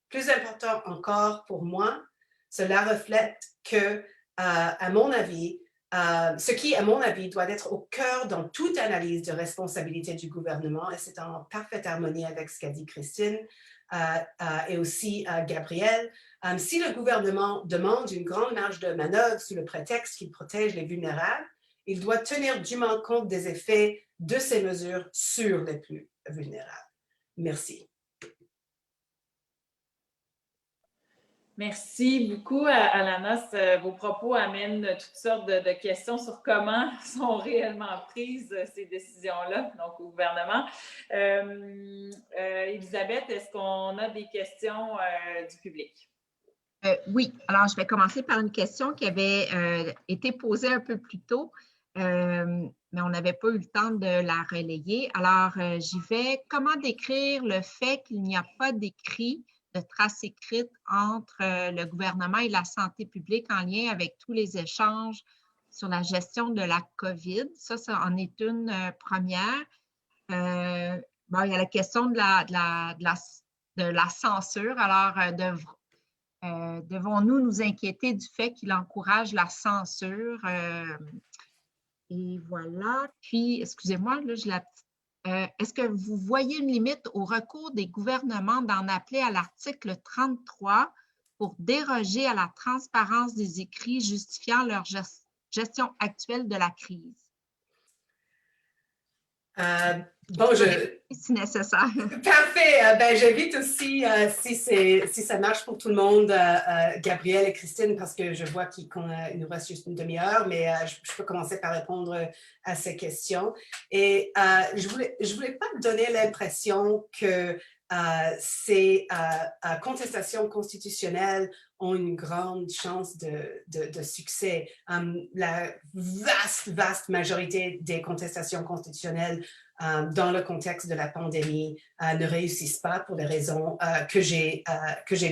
Plus important encore pour moi, cela reflète que, à mon avis, ce qui, à mon avis, doit être au cœur dans toute analyse de responsabilité du gouvernement, et c'est en parfaite harmonie avec ce qu'a dit Christine et aussi Gabrielle. Si le gouvernement demande une grande marge de manœuvre sous le prétexte qu'il protège les vulnérables, il doit tenir dûment compte des effets de ces mesures sur les plus vulnérables. Merci. Merci beaucoup, Alanas. Vos propos amènent toutes sortes de questions sur comment sont réellement prises ces décisions-là, donc au gouvernement. Elisabeth, est-ce qu'on a des questions du public? Oui, alors je vais commencer par une question qui avait été posée un peu plus tôt, mais on n'avait pas eu le temps de la relayer. Alors, j'y vais. Comment décrire le fait qu'il n'y a pas d'écrit de traces écrites entre le gouvernement et la santé publique en lien avec tous les échanges sur la gestion de la COVID? Ça en est une première. Bon, il y a la question de la censure. Alors, devons-nous nous inquiéter du fait qu'il encourage la censure? Et voilà. Puis, excusez-moi, là, est-ce que vous voyez une limite au recours des gouvernements d'en appeler à l'article 33 pour déroger à la transparence des écrits justifiant leur gestion actuelle de la crise? Bon, si nécessaire. Parfait. Ben, j'invite aussi, si ça marche pour tout le monde, Gabrielle et Christine, parce que je vois qu'il nous reste juste une demi-heure, mais je peux commencer par répondre à ces questions. Et je voulais pas donner l'impression que ces contestations constitutionnelles ont une grande chance de succès. La vaste majorité des contestations constitutionnelles dans le contexte de la pandémie ne réussissent pas pour les raisons que j'ai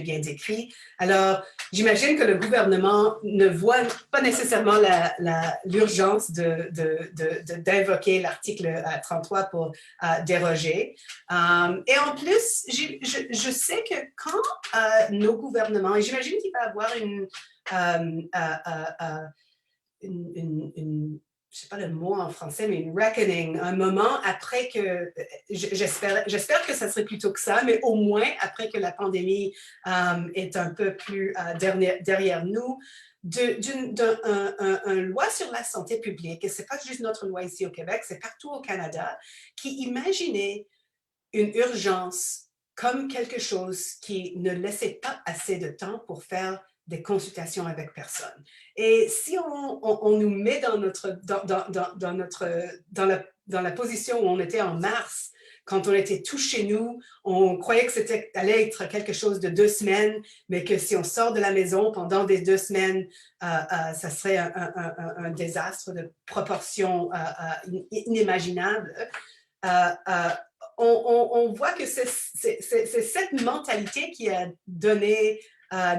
bien décrites. Alors, j'imagine que le gouvernement ne voit pas nécessairement l'urgence d'invoquer l'article 33 pour déroger. Et en plus, je sais que quand nos gouvernements, et j'imagine qu'il va y avoir je ne sais pas le mot en français, mais une reckoning, un moment après que, j'espère que ça serait plutôt que ça, mais au moins après que la pandémie est un peu plus derrière nous, une loi sur la santé publique, et ce n'est pas juste notre loi ici au Québec, c'est partout au Canada, qui imaginait une urgence comme quelque chose qui ne laissait pas assez de temps pour faire des consultations avec personne. Et si on nous met dans la position où on était en mars, quand on était tous chez nous, on croyait que c'était allait être quelque chose de 2 semaines, mais que si on sort de la maison pendant des 2 semaines, ça serait un désastre de proportions inimaginables. On voit que c'est cette mentalité qui a donné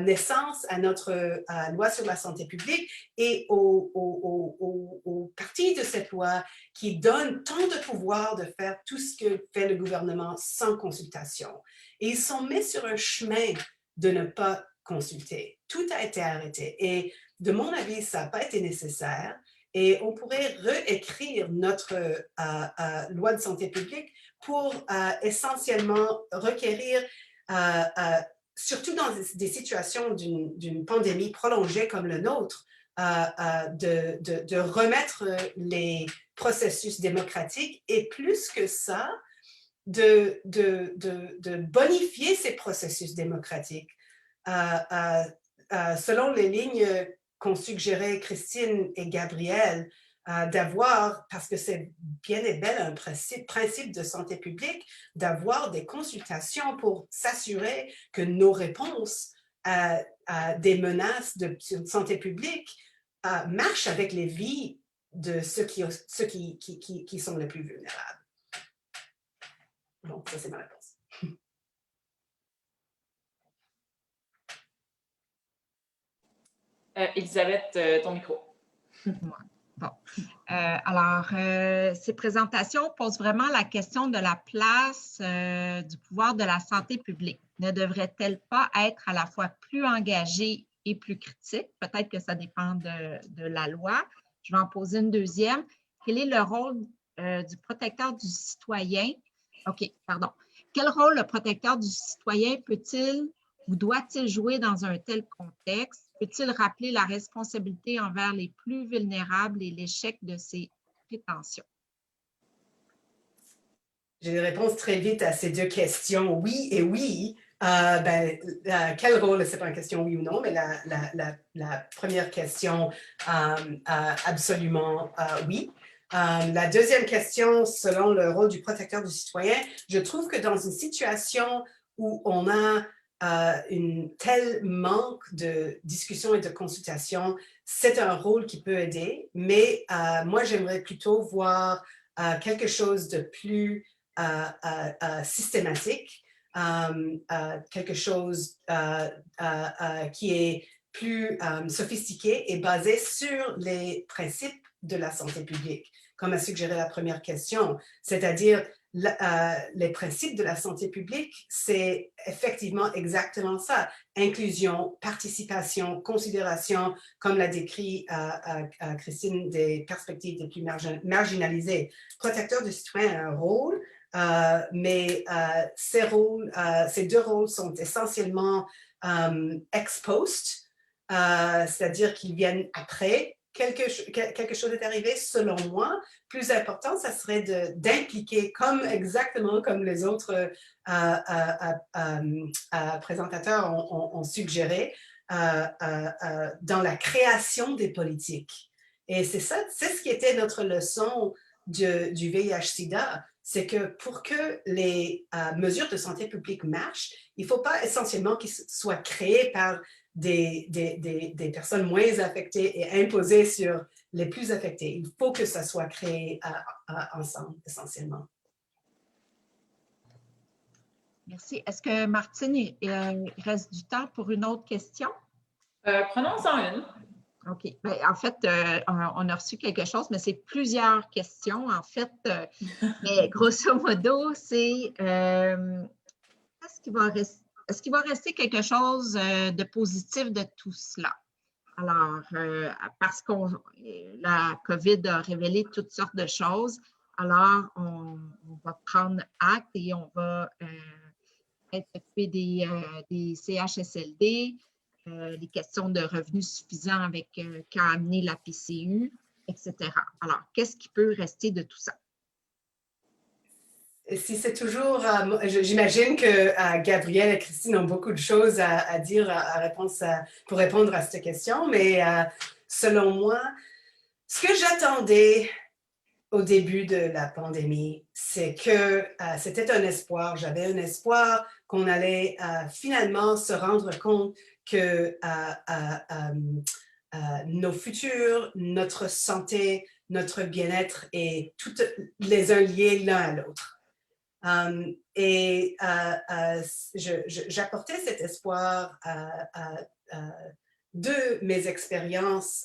naissance à notre loi sur la santé publique et aux parties de cette loi qui donne tant de pouvoir de faire tout ce que fait le gouvernement sans consultation. Et ils sont mis sur un chemin de ne pas consulter. Tout a été arrêté. Et de mon avis, ça n'a pas été nécessaire. Et on pourrait réécrire notre loi de santé publique pour essentiellement requérir surtout dans des situations d'une pandémie prolongée comme le nôtre, de remettre les processus démocratiques et plus que ça, de bonifier ces processus démocratiques. Selon les lignes qu'ont suggérées Christine et Gabrielle, d'avoir, parce que c'est bien et bel un principe de santé publique, d'avoir des consultations pour s'assurer que nos réponses à des menaces de santé publique marchent avec les vies de ceux qui sont les plus vulnérables. Donc, ça, c'est ma réponse. Elisabeth, ton micro. Bon. Alors, ces présentations posent vraiment la question de la place du pouvoir de la santé publique. Ne devrait-elle pas être à la fois plus engagée et plus critique? Peut-être que ça dépend de la loi. Je vais en poser une deuxième. Quel est le rôle du protecteur du citoyen? OK, pardon. Quel rôle le protecteur du citoyen peut-il ou doit-il jouer dans un tel contexte? peut-il rappeler la responsabilité envers les plus vulnérables et l'échec de ses prétentions? J'ai des réponses très vite à ces deux questions, oui et oui. Quel rôle, c'est pas une question oui ou non, mais la première question, absolument oui. La deuxième question, selon le rôle du protecteur du citoyen, je trouve que dans une situation où on a un tel manque de discussion et de consultation, c'est un rôle qui peut aider, mais moi, j'aimerais plutôt voir quelque chose de plus systématique, quelque chose qui est plus sophistiqué et basé sur les principes de la santé publique, comme a suggéré la première question, c'est-à-dire les principes de la santé publique, c'est effectivement exactement ça. Inclusion, participation, considération, comme l'a décrit Christine, des perspectives les plus marginalisées. Protecteur du citoyen a un rôle, mais ces deux rôles sont essentiellement ex post, c'est-à-dire qu'ils viennent après quelque chose est arrivé. Selon moi, plus important, ça serait d'impliquer, exactement comme les autres présentateurs ont suggéré, dans la création des politiques. Et c'est ce qui était notre leçon du VIH-Sida, c'est que pour que les mesures de santé publique marchent, il ne faut pas essentiellement qu'ils soient créés par des personnes moins affectées et imposées sur les plus affectés. Il faut que ça soit créé ensemble, essentiellement. Merci. Est-ce que, Martine, il reste du temps pour une autre question? Prenons-en une. OK. Ben, en fait, on a reçu quelque chose, mais c'est plusieurs questions. En fait, mais grosso modo, c'est est-ce qu'il va rester quelque chose de positif de tout cela? Alors, parce que la COVID a révélé toutes sortes de choses, alors on va prendre acte et on va être occupé des CHSLD, les questions de revenus suffisants avec qu'a amené la PCU, etc. Alors, qu'est-ce qui peut rester de tout ça? Si c'est toujours, j'imagine que Gabrielle et Christine ont beaucoup de choses à dire pour répondre à cette question, mais selon moi, ce que j'attendais au début de la pandémie, c'est que c'était un espoir. J'avais un espoir qu'on allait finalement se rendre compte que nos futurs, notre santé, notre bien-être et toutes les uns liés l'un à l'autre. J'apportais cet espoir de mes expériences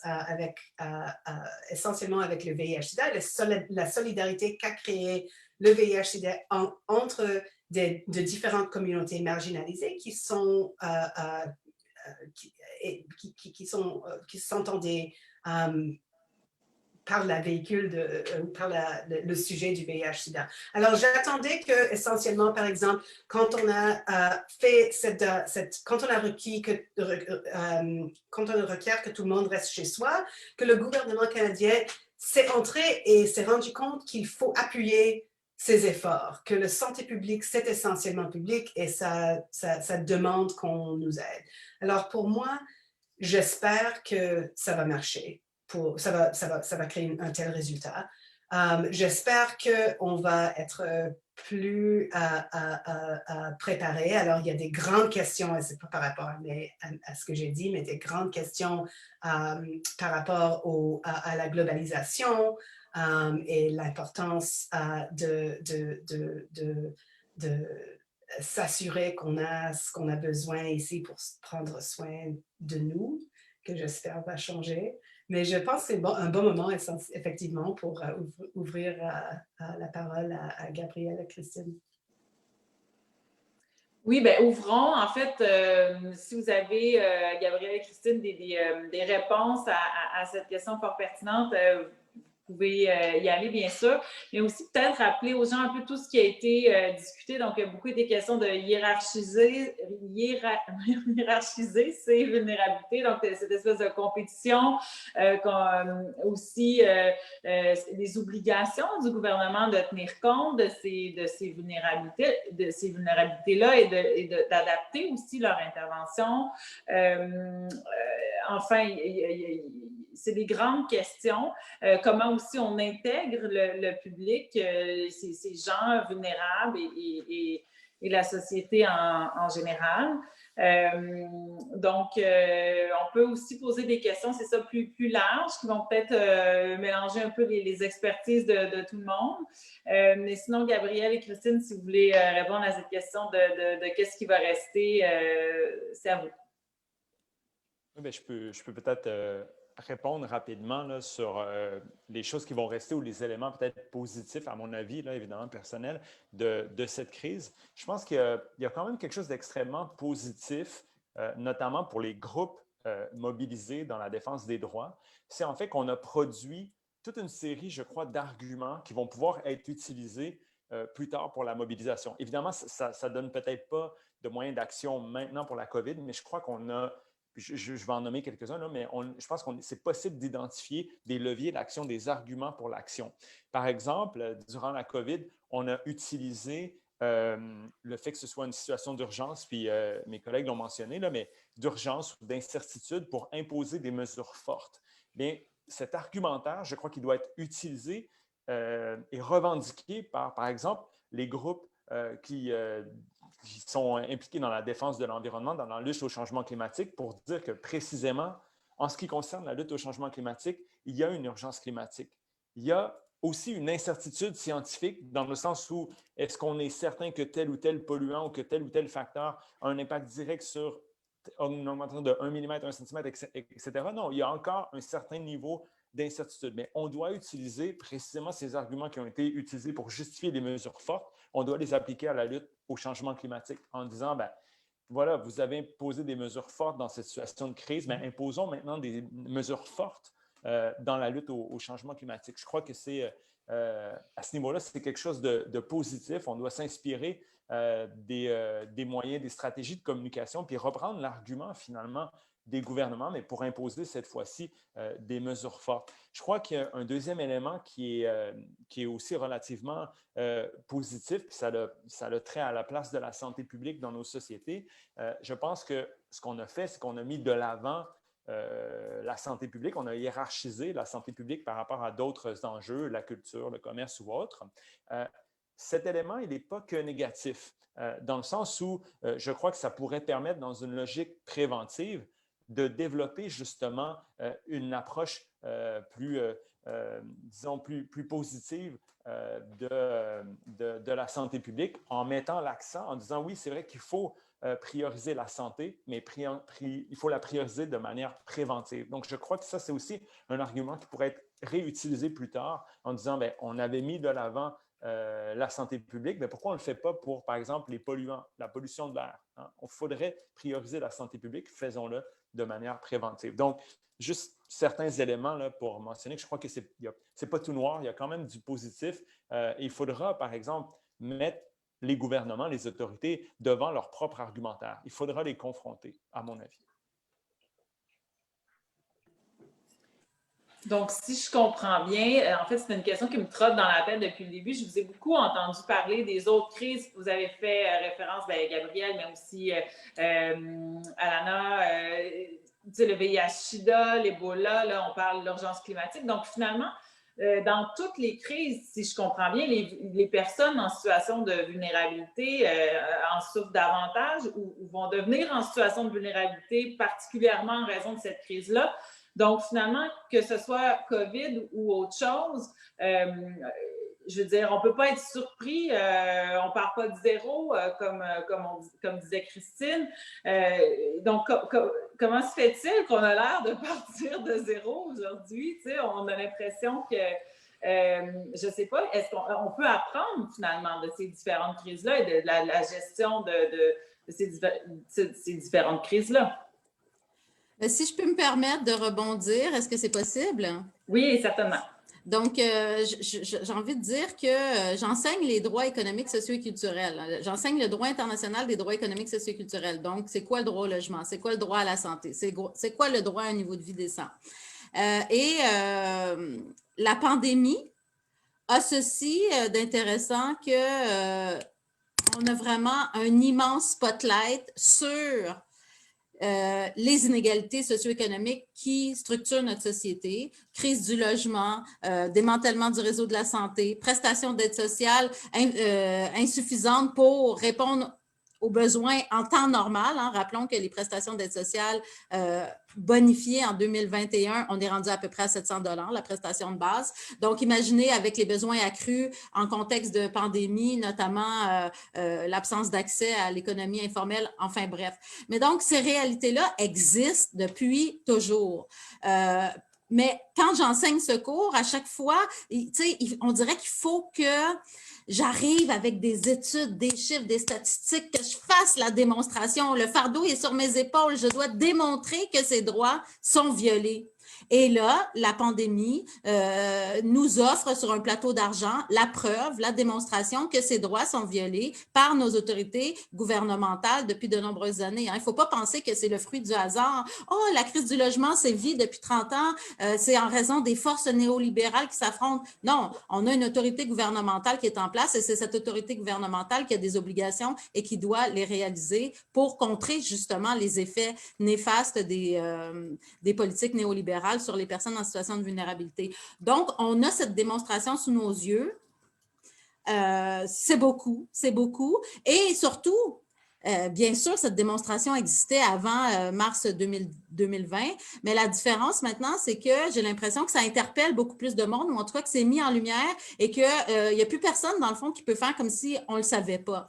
essentiellement avec le VIH-Sida, la solidarité qu'a créé le VIH-Sida entre de différentes communautés marginalisées qui s'entendaient par le sujet du VIH-Sida. Alors, j'attendais que, essentiellement, par exemple, quand on a quand on requiert que tout le monde reste chez soi, que le gouvernement canadien s'est entré et s'est rendu compte qu'il faut appuyer ces efforts, que la santé publique, c'est essentiellement public et ça demande qu'on nous aide. Alors, pour moi, j'espère que ça va marcher. Ça va créer un tel résultat. J'espère qu'on va être plus préparé. Alors, il y a des grandes questions, et ce n'est pas par rapport à ce que j'ai dit, mais des grandes questions par rapport à la globalisation et l'importance de s'assurer qu'on a ce qu'on a besoin ici pour prendre soin de nous, que j'espère va changer. Mais je pense que c'est un bon moment, effectivement, pour ouvrir la parole à Gabrielle et Christine. Oui, bien, ouvrons. En fait, si vous avez, Gabrielle et Christine, des réponses à cette question fort pertinente, vous pouvez y aller, bien sûr. Mais aussi peut-être rappeler aux gens un peu tout ce qui a été discuté. Donc, il y a beaucoup des questions de hiérarchiser ces vulnérabilités. Donc, cette espèce de compétition, aussi les obligations du gouvernement de tenir compte de ces vulnérabilités-là et d'adapter aussi leur intervention. Enfin, c'est des grandes questions. Comment aussi on intègre le public, ces gens vulnérables et la société en général. Donc, on peut aussi poser des questions, c'est ça, plus larges, qui vont peut-être mélanger un peu les expertises de tout le monde. Mais sinon, Gabrielle et Christine, si vous voulez répondre à cette question de qu'est-ce qui va rester, c'est à vous. Oui, bien, je peux peut-être répondre rapidement là, sur les choses qui vont rester ou les éléments peut-être positifs, à mon avis, là, évidemment personnel, de cette crise. Je pense qu'il y a quand même quelque chose d'extrêmement positif, notamment pour les groupes mobilisés dans la défense des droits. C'est en fait qu'on a produit toute une série, je crois, d'arguments qui vont pouvoir être utilisés plus tard pour la mobilisation. Évidemment, ça ne donne peut-être pas de moyens d'action maintenant pour la COVID, mais je crois qu'on a je vais en nommer quelques-uns, là, mais je pense que c'est possible d'identifier des leviers d'action, des arguments pour l'action. Par exemple, durant la COVID, on a utilisé le fait que ce soit une situation d'urgence, puis mes collègues l'ont mentionné, là, mais d'urgence ou d'incertitude pour imposer des mesures fortes. Bien, cet argumentaire, je crois qu'il doit être utilisé et revendiqué par exemple, les groupes qui sont impliqués dans la défense de l'environnement, dans la lutte au changement climatique, pour dire que précisément, en ce qui concerne la lutte au changement climatique, il y a une urgence climatique. Il y a aussi une incertitude scientifique dans le sens où est-ce qu'on est certain que tel ou tel polluant ou que tel ou tel facteur a un impact direct sur une augmentation de 1 mm, 1 cm, etc. Non, il y a encore un certain niveau d'incertitude. Mais on doit utiliser précisément ces arguments qui ont été utilisés pour justifier des mesures fortes. On doit les appliquer à la lutte au changement climatique en disant, ben voilà, vous avez imposé des mesures fortes dans cette situation de crise, mais imposons maintenant des mesures fortes dans la lutte au changement climatique. Je crois que c'est, à ce niveau-là, c'est quelque chose de positif. On doit s'inspirer des moyens, des stratégies de communication, puis reprendre l'argument finalement des gouvernements, mais pour imposer cette fois-ci des mesures fortes. Je crois qu'il y a un deuxième élément qui est aussi relativement positif, puis ça a trait à la place de la santé publique dans nos sociétés. Je pense que ce qu'on a fait, c'est qu'on a mis de l'avant la santé publique, on a hiérarchisé la santé publique par rapport à d'autres enjeux, la culture, le commerce ou autre. Cet élément, il n'est pas que négatif, dans le sens où je crois que ça pourrait permettre, dans une logique préventive, de développer justement une approche disons, plus positive de la santé publique en mettant l'accent, en disant oui, c'est vrai qu'il faut prioriser la santé, mais il faut la prioriser de manière préventive. Donc, je crois que ça, c'est aussi un argument qui pourrait être réutilisé plus tard en disant, bien, on avait mis de l'avant la santé publique, mais pourquoi on ne le fait pas pour, par exemple, les polluants, la pollution de l'air? Hein? Il faudrait prioriser la santé publique, faisons-le de manière préventive. Donc, juste certains éléments là, pour mentionner que je crois que ce n'est pas tout noir, il y a quand même du positif. Et il faudra, par exemple, mettre les gouvernements, les autorités devant leur propre argumentaire. Il faudra les confronter, à mon avis. Donc, si je comprends bien, en fait, c'est une question qui me trotte dans la tête depuis le début. Je vous ai beaucoup entendu parler des autres crises. Vous avez fait référence, bien, Gabrielle, mais aussi Alana, le VIH-Sida, l'Ebola, là, on parle de l'urgence climatique. Donc, finalement, dans toutes les crises, si je comprends bien, les personnes en situation de vulnérabilité en souffrent davantage ou vont devenir en situation de vulnérabilité, particulièrement en raison de cette crise-là. Donc, finalement, que ce soit COVID ou autre chose, je veux dire, on ne peut pas être surpris, on ne part pas de zéro, comme disait Christine. Donc, comment se fait-il qu'on a l'air de partir de zéro aujourd'hui? Tu sais, on a l'impression que, je ne sais pas, est-ce qu'on peut apprendre finalement de ces différentes crises-là et de la gestion de ces différentes crises-là? Si je peux me permettre de rebondir, est-ce que c'est possible? Oui, certainement. Donc, j'ai envie de dire que j'enseigne les droits économiques, sociaux et culturels. J'enseigne le droit international des droits économiques, sociaux et culturels. Donc, c'est quoi le droit au logement? C'est quoi le droit à la santé? C'est quoi le droit à un niveau de vie décent? La pandémie a ceci d'intéressant que on a vraiment un immense spotlight sur les inégalités socio-économiques qui structurent notre société, crise du logement, démantèlement du réseau de la santé, prestations d'aide sociale insuffisantes pour répondre aux besoins en temps normal. Hein. Rappelons que les prestations d'aide sociale bonifiées en 2021, on est rendu à peu près à 700 $, la prestation de base. Donc, imaginez avec les besoins accrus en contexte de pandémie, notamment l'absence d'accès à l'économie informelle, enfin bref. Mais donc, ces réalités-là existent depuis toujours. Mais quand j'enseigne ce cours, à chaque fois, on dirait qu'il faut que j'arrive avec des études, des chiffres, des statistiques, que je fasse la démonstration. Le fardeau est sur mes épaules. Je dois démontrer que ces droits sont violés. Et là, la pandémie nous offre sur un plateau d'argent la preuve, la démonstration que ces droits sont violés par nos autorités gouvernementales depuis de nombreuses années. Il ne faut pas penser que c'est le fruit du hasard. Oh, la crise du logement sévit depuis 30 ans, c'est en raison des forces néolibérales qui s'affrontent. Non, on a une autorité gouvernementale qui est en place et c'est cette autorité gouvernementale qui a des obligations et qui doit les réaliser pour contrer justement les effets néfastes des politiques néolibérales sur les personnes en situation de vulnérabilité. Donc, on a cette démonstration sous nos yeux. C'est beaucoup, c'est beaucoup. Et surtout, bien sûr, cette démonstration existait avant mars 2020, mais la différence maintenant, c'est que j'ai l'impression que ça interpelle beaucoup plus de monde, ou en tout cas que c'est mis en lumière et qu'il n'y a plus personne, dans le fond, qui peut faire comme si on ne le savait pas.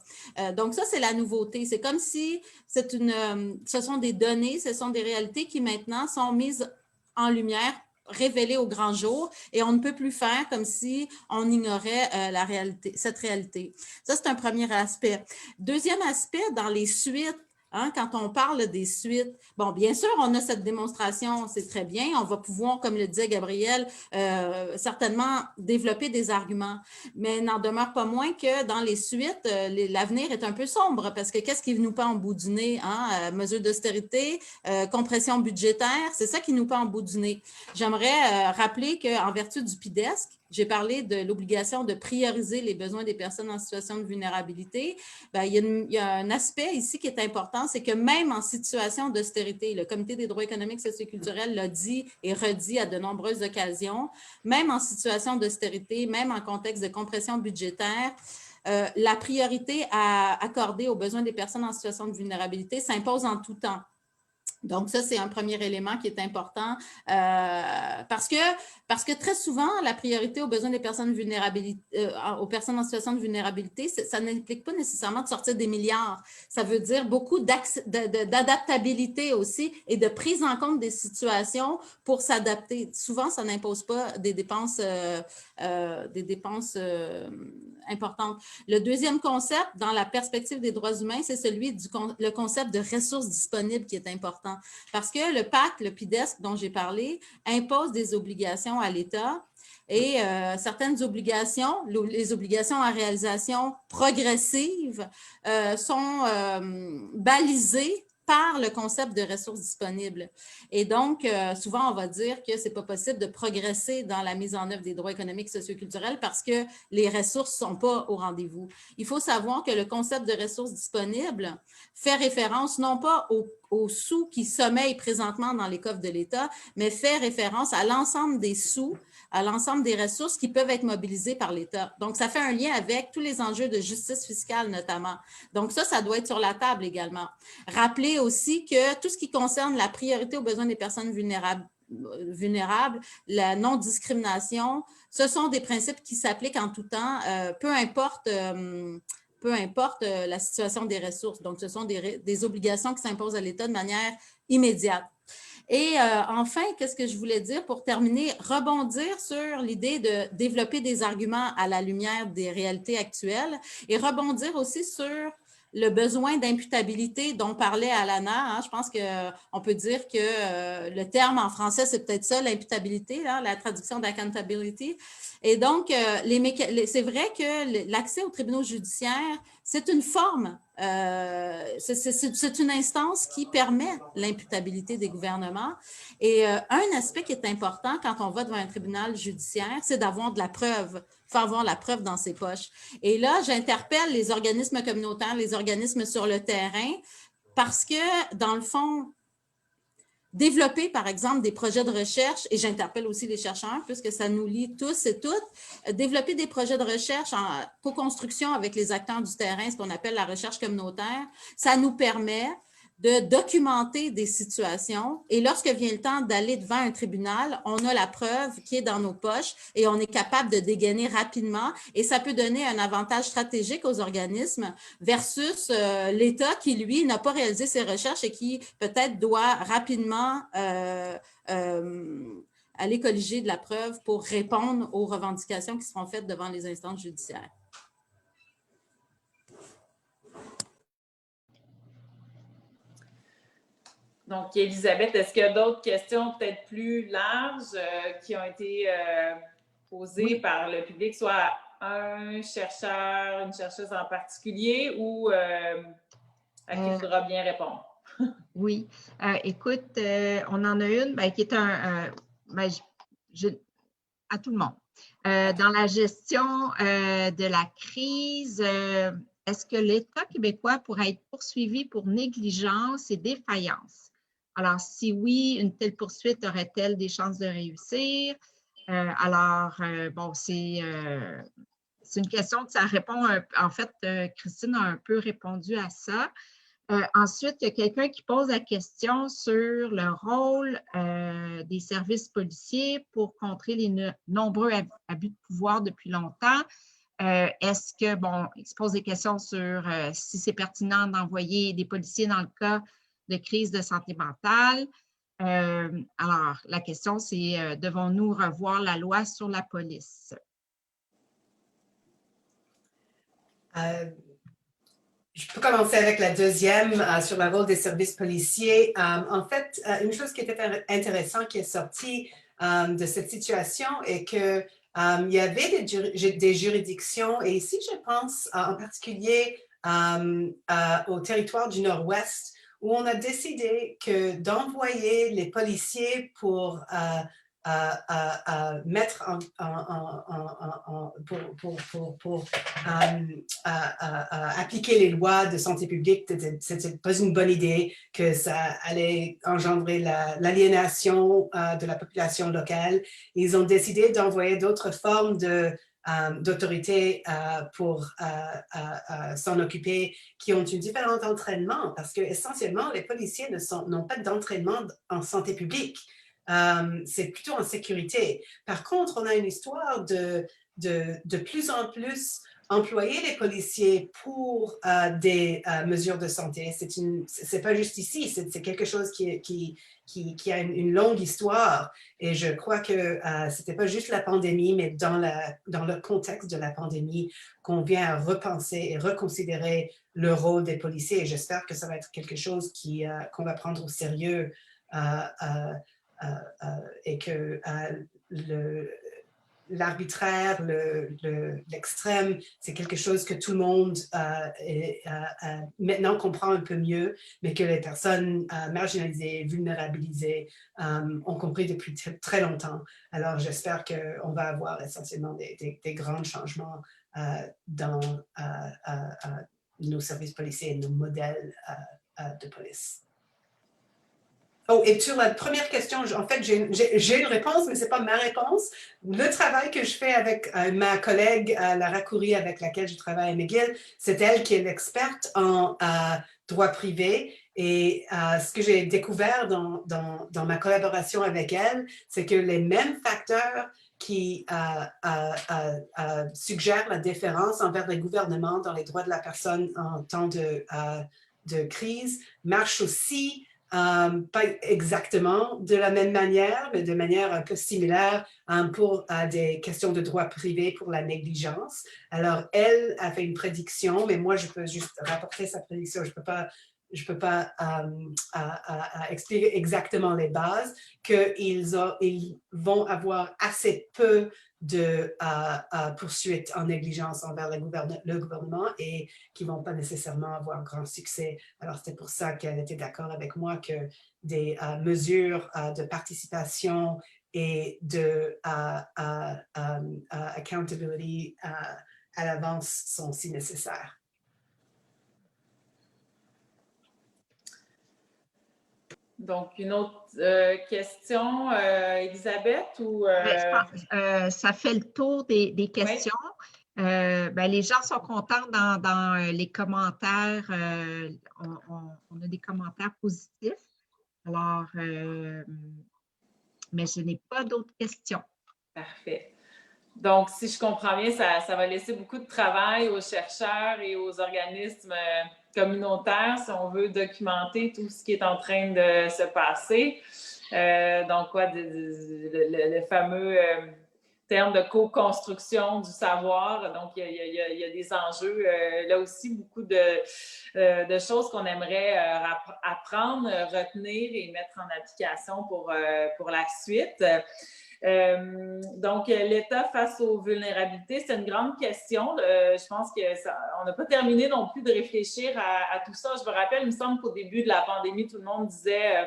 Donc ça, c'est la nouveauté. C'est comme si ce sont des données, ce sont des réalités qui maintenant sont mises en lumière, révélée au grand jour, et on ne peut plus faire comme si on ignorait cette réalité. Ça, c'est un premier aspect. Deuxième aspect, dans les suites, hein, quand on parle des suites, bon, bien sûr, on a cette démonstration, c'est très bien, on va pouvoir, comme le disait Gabriel, certainement développer des arguments, mais n'en demeure pas moins que dans les suites, l'avenir est un peu sombre, parce que qu'est-ce qui nous pend en bout du nez? Hein? Mesures d'austérité, compression budgétaire, c'est ça qui nous pend en bout du nez. J'aimerais rappeler qu'en vertu du PIDESC, j'ai parlé de l'obligation de prioriser les besoins des personnes en situation de vulnérabilité. Bien, il y a un aspect ici qui est important, c'est que même en situation d'austérité, le Comité des droits économiques, sociaux et culturels l'a dit et redit à de nombreuses occasions, même en situation d'austérité, même en contexte de compression budgétaire, la priorité à accorder aux besoins des personnes en situation de vulnérabilité s'impose en tout temps. Donc, ça, c'est un premier élément qui est important parce que très souvent, la priorité aux besoins des personnes aux personnes en situation de vulnérabilité, ça n'implique pas nécessairement de sortir des milliards. Ça veut dire beaucoup d'adaptabilité aussi et de prise en compte des situations pour s'adapter. Souvent, ça n'impose pas des dépenses importantes. Le deuxième concept, dans la perspective des droits humains, c'est le concept de ressources disponibles qui est important. Parce que le pacte, le PIDESC dont j'ai parlé, impose des obligations à l'État et certaines obligations, les obligations à réalisation progressive sont balisées par le concept de ressources disponibles. Et donc, souvent, on va dire que ce n'est pas possible de progresser dans la mise en œuvre des droits économiques, socio-culturels parce que les ressources ne sont pas au rendez-vous. Il faut savoir que le concept de ressources disponibles fait référence non pas aux sous qui sommeillent présentement dans les coffres de l'État, mais fait référence à l'ensemble des sous, à l'ensemble des ressources qui peuvent être mobilisées par l'État. Donc, ça fait un lien avec tous les enjeux de justice fiscale notamment. Donc, ça doit être sur la table également. Rappelez aussi que tout ce qui concerne la priorité aux besoins des personnes vulnérables, la non-discrimination, ce sont des principes qui s'appliquent en tout temps, peu importe la situation des ressources. Donc, ce sont des obligations qui s'imposent à l'État de manière immédiate. Et enfin, qu'est-ce que je voulais dire pour terminer? Rebondir sur l'idée de développer des arguments à la lumière des réalités actuelles et rebondir aussi sur le besoin d'imputabilité dont parlait Alana. Je pense qu'on peut dire que le terme en français, c'est peut-être ça, l'imputabilité, la traduction d'accountability. Et donc, c'est vrai que l'accès aux tribunaux judiciaires, c'est une forme, c'est une instance qui permet l'imputabilité des gouvernements. Et un aspect qui est important quand on va devant un tribunal judiciaire, c'est d'avoir de la preuve. Il faut avoir la preuve dans ses poches. Et là, j'interpelle les organismes communautaires, les organismes sur le terrain, parce que, dans le fond, développer, par exemple, des projets de recherche, et j'interpelle aussi les chercheurs, puisque ça nous lie tous et toutes, développer des projets de recherche en co-construction avec les acteurs du terrain, ce qu'on appelle la recherche communautaire, ça nous permet de documenter des situations et lorsque vient le temps d'aller devant un tribunal, on a la preuve qui est dans nos poches et on est capable de dégainer rapidement et ça peut donner un avantage stratégique aux organismes versus l'État qui, lui, n'a pas réalisé ses recherches et qui peut-être doit rapidement aller colliger de la preuve pour répondre aux revendications qui seront faites devant les instances judiciaires. Donc, Elisabeth, est-ce qu'il y a d'autres questions peut-être plus larges qui ont été posées par le public, soit un chercheur, une chercheuse en particulier ou à qui il faudra bien répondre? Oui. Écoute, on en a une qui est à tout le monde. Dans la gestion de la crise, est-ce que l'État québécois pourrait être poursuivi pour négligence et défaillance? Alors, si oui, une telle poursuite aurait-elle des chances de réussir? C'est une question que ça répond, en fait, Christine a un peu répondu à ça. Ensuite, il y a quelqu'un qui pose la question sur le rôle des services policiers pour contrer les nombreux abus de pouvoir depuis longtemps. Est-ce que, il se pose des questions sur si c'est pertinent d'envoyer des policiers dans le cas de crise de santé mentale. Alors, la question, c'est devons-nous revoir la loi sur la police? Je peux commencer avec la deuxième sur le rôle des services policiers. En fait, une chose qui était intéressante qui est sortie de cette situation est que il y avait des juridictions, et ici, je pense en particulier au territoire du Nord-Ouest, où on a décidé que d'envoyer les policiers pour mettre pour appliquer les lois de santé publique, c'était pas une bonne idée, que ça allait engendrer l'aliénation de la population locale. Ils ont décidé d'envoyer d'autres formes d'autorité pour s'en occuper, qui ont un différent entraînement, parce que essentiellement les policiers n'ont pas d'entraînement en santé publique. C'est plutôt en sécurité. Par contre, on a une histoire de plus en plus employer les policiers pour des mesures de santé. C'est pas juste ici, c'est quelque chose qui a une longue histoire. Et je crois que c'était pas juste la pandémie, mais dans le contexte de la pandémie, qu'on vient à repenser et reconsidérer le rôle des policiers. Et j'espère que ça va être quelque chose qu'on va prendre au sérieux et que l'arbitraire, l'extrême, c'est quelque chose que tout le monde maintenant comprend un peu mieux, mais que les personnes marginalisées, vulnérabilisées ont compris depuis très longtemps. Alors, j'espère qu'on va avoir essentiellement des grands changements dans nos services policiers et nos modèles de police. Oh, et sur la première question, en fait, j'ai une réponse, mais ce n'est pas ma réponse. Le travail que je fais avec ma collègue Lara Coury, avec laquelle je travaille à McGill, c'est elle qui est l'experte en droit privé. Et ce que j'ai découvert dans ma collaboration avec elle, c'est que les mêmes facteurs qui suggèrent la déférence envers les gouvernements dans les droits de la personne en temps de crise marchent aussi pas exactement de la même manière, mais de manière un peu similaire pour des questions de droit privé pour la négligence. Alors, elle a fait une prédiction, mais moi, je peux juste rapporter sa prédiction. Je peux pas expliquer exactement les bases, qu'ils vont avoir assez peu de poursuites en négligence envers le gouvernement et qui ne vont pas nécessairement avoir grand succès. Alors, c'est pour ça qu'elle était d'accord avec moi que des mesures de participation et de accountability à l'avance sont si nécessaires. Donc, une autre question, Elisabeth? Ou, je pense que ça fait le tour des questions. Oui. Les gens sont contents dans les commentaires. On a des commentaires positifs. Alors, mais je n'ai pas d'autres questions. Parfait. Donc, si je comprends bien, ça va laisser beaucoup de travail aux chercheurs et aux organismes communautaires si on veut documenter tout ce qui est en train de se passer. Donc, le fameux terme de co-construction du savoir. Donc, il y a des enjeux. Là aussi, beaucoup de choses qu'on aimerait apprendre, retenir et mettre en application pour la suite. Donc, l'État face aux vulnérabilités, c'est une grande question. Je pense qu'on n'a pas terminé non plus de réfléchir à tout ça. Je me rappelle, il me semble qu'au début de la pandémie, tout le monde disait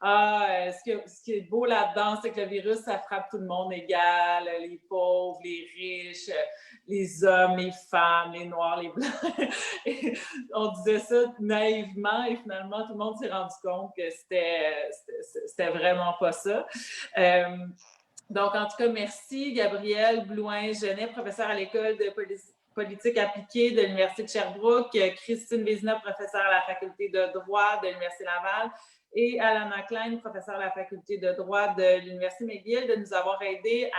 ce qui est beau là-dedans, c'est que le virus, ça frappe tout le monde égal, les pauvres, les riches, les hommes, les femmes, les noirs, les blancs. Et on disait ça naïvement et finalement, tout le monde s'est rendu compte que c'était vraiment pas ça. Donc, en tout cas, merci Gabrielle Blouin-Genet, professeure à l'École de politique appliquée de l'Université de Sherbrooke, Christine Vézina, professeure à la Faculté de droit de l'Université Laval, et Alana Klein, professeure à la Faculté de droit de l'Université McGill, de nous avoir aidés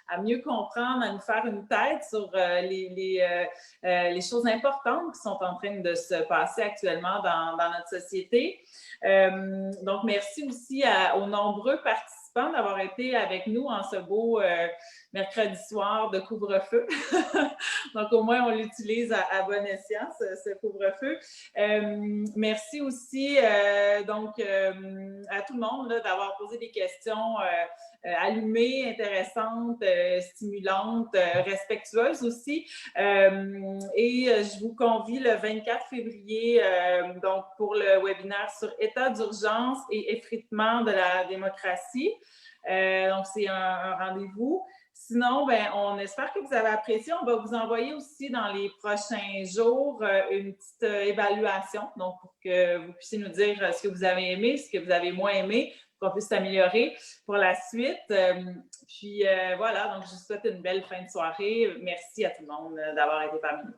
à mieux comprendre, à nous faire une tête sur les choses importantes qui sont en train de se passer actuellement dans notre société. Donc, merci aussi aux nombreux participants d'avoir été avec nous en ce beau mercredi soir de couvre-feu. Donc, au moins, on l'utilise à bon escient, ce couvre-feu. Merci aussi à tout le monde d'avoir posé des questions allumées, intéressantes, stimulantes, respectueuses aussi. Et je vous convie le 24 février donc pour le webinaire sur état d'urgence et effritement de la démocratie. Donc, c'est un rendez-vous. Sinon, on espère que vous avez apprécié. On va vous envoyer aussi dans les prochains jours une petite évaluation, donc pour que vous puissiez nous dire ce que vous avez aimé, ce que vous avez moins aimé, pour qu'on puisse s'améliorer pour la suite. Puis voilà, donc je vous souhaite une belle fin de soirée. Merci à tout le monde d'avoir été parmi nous.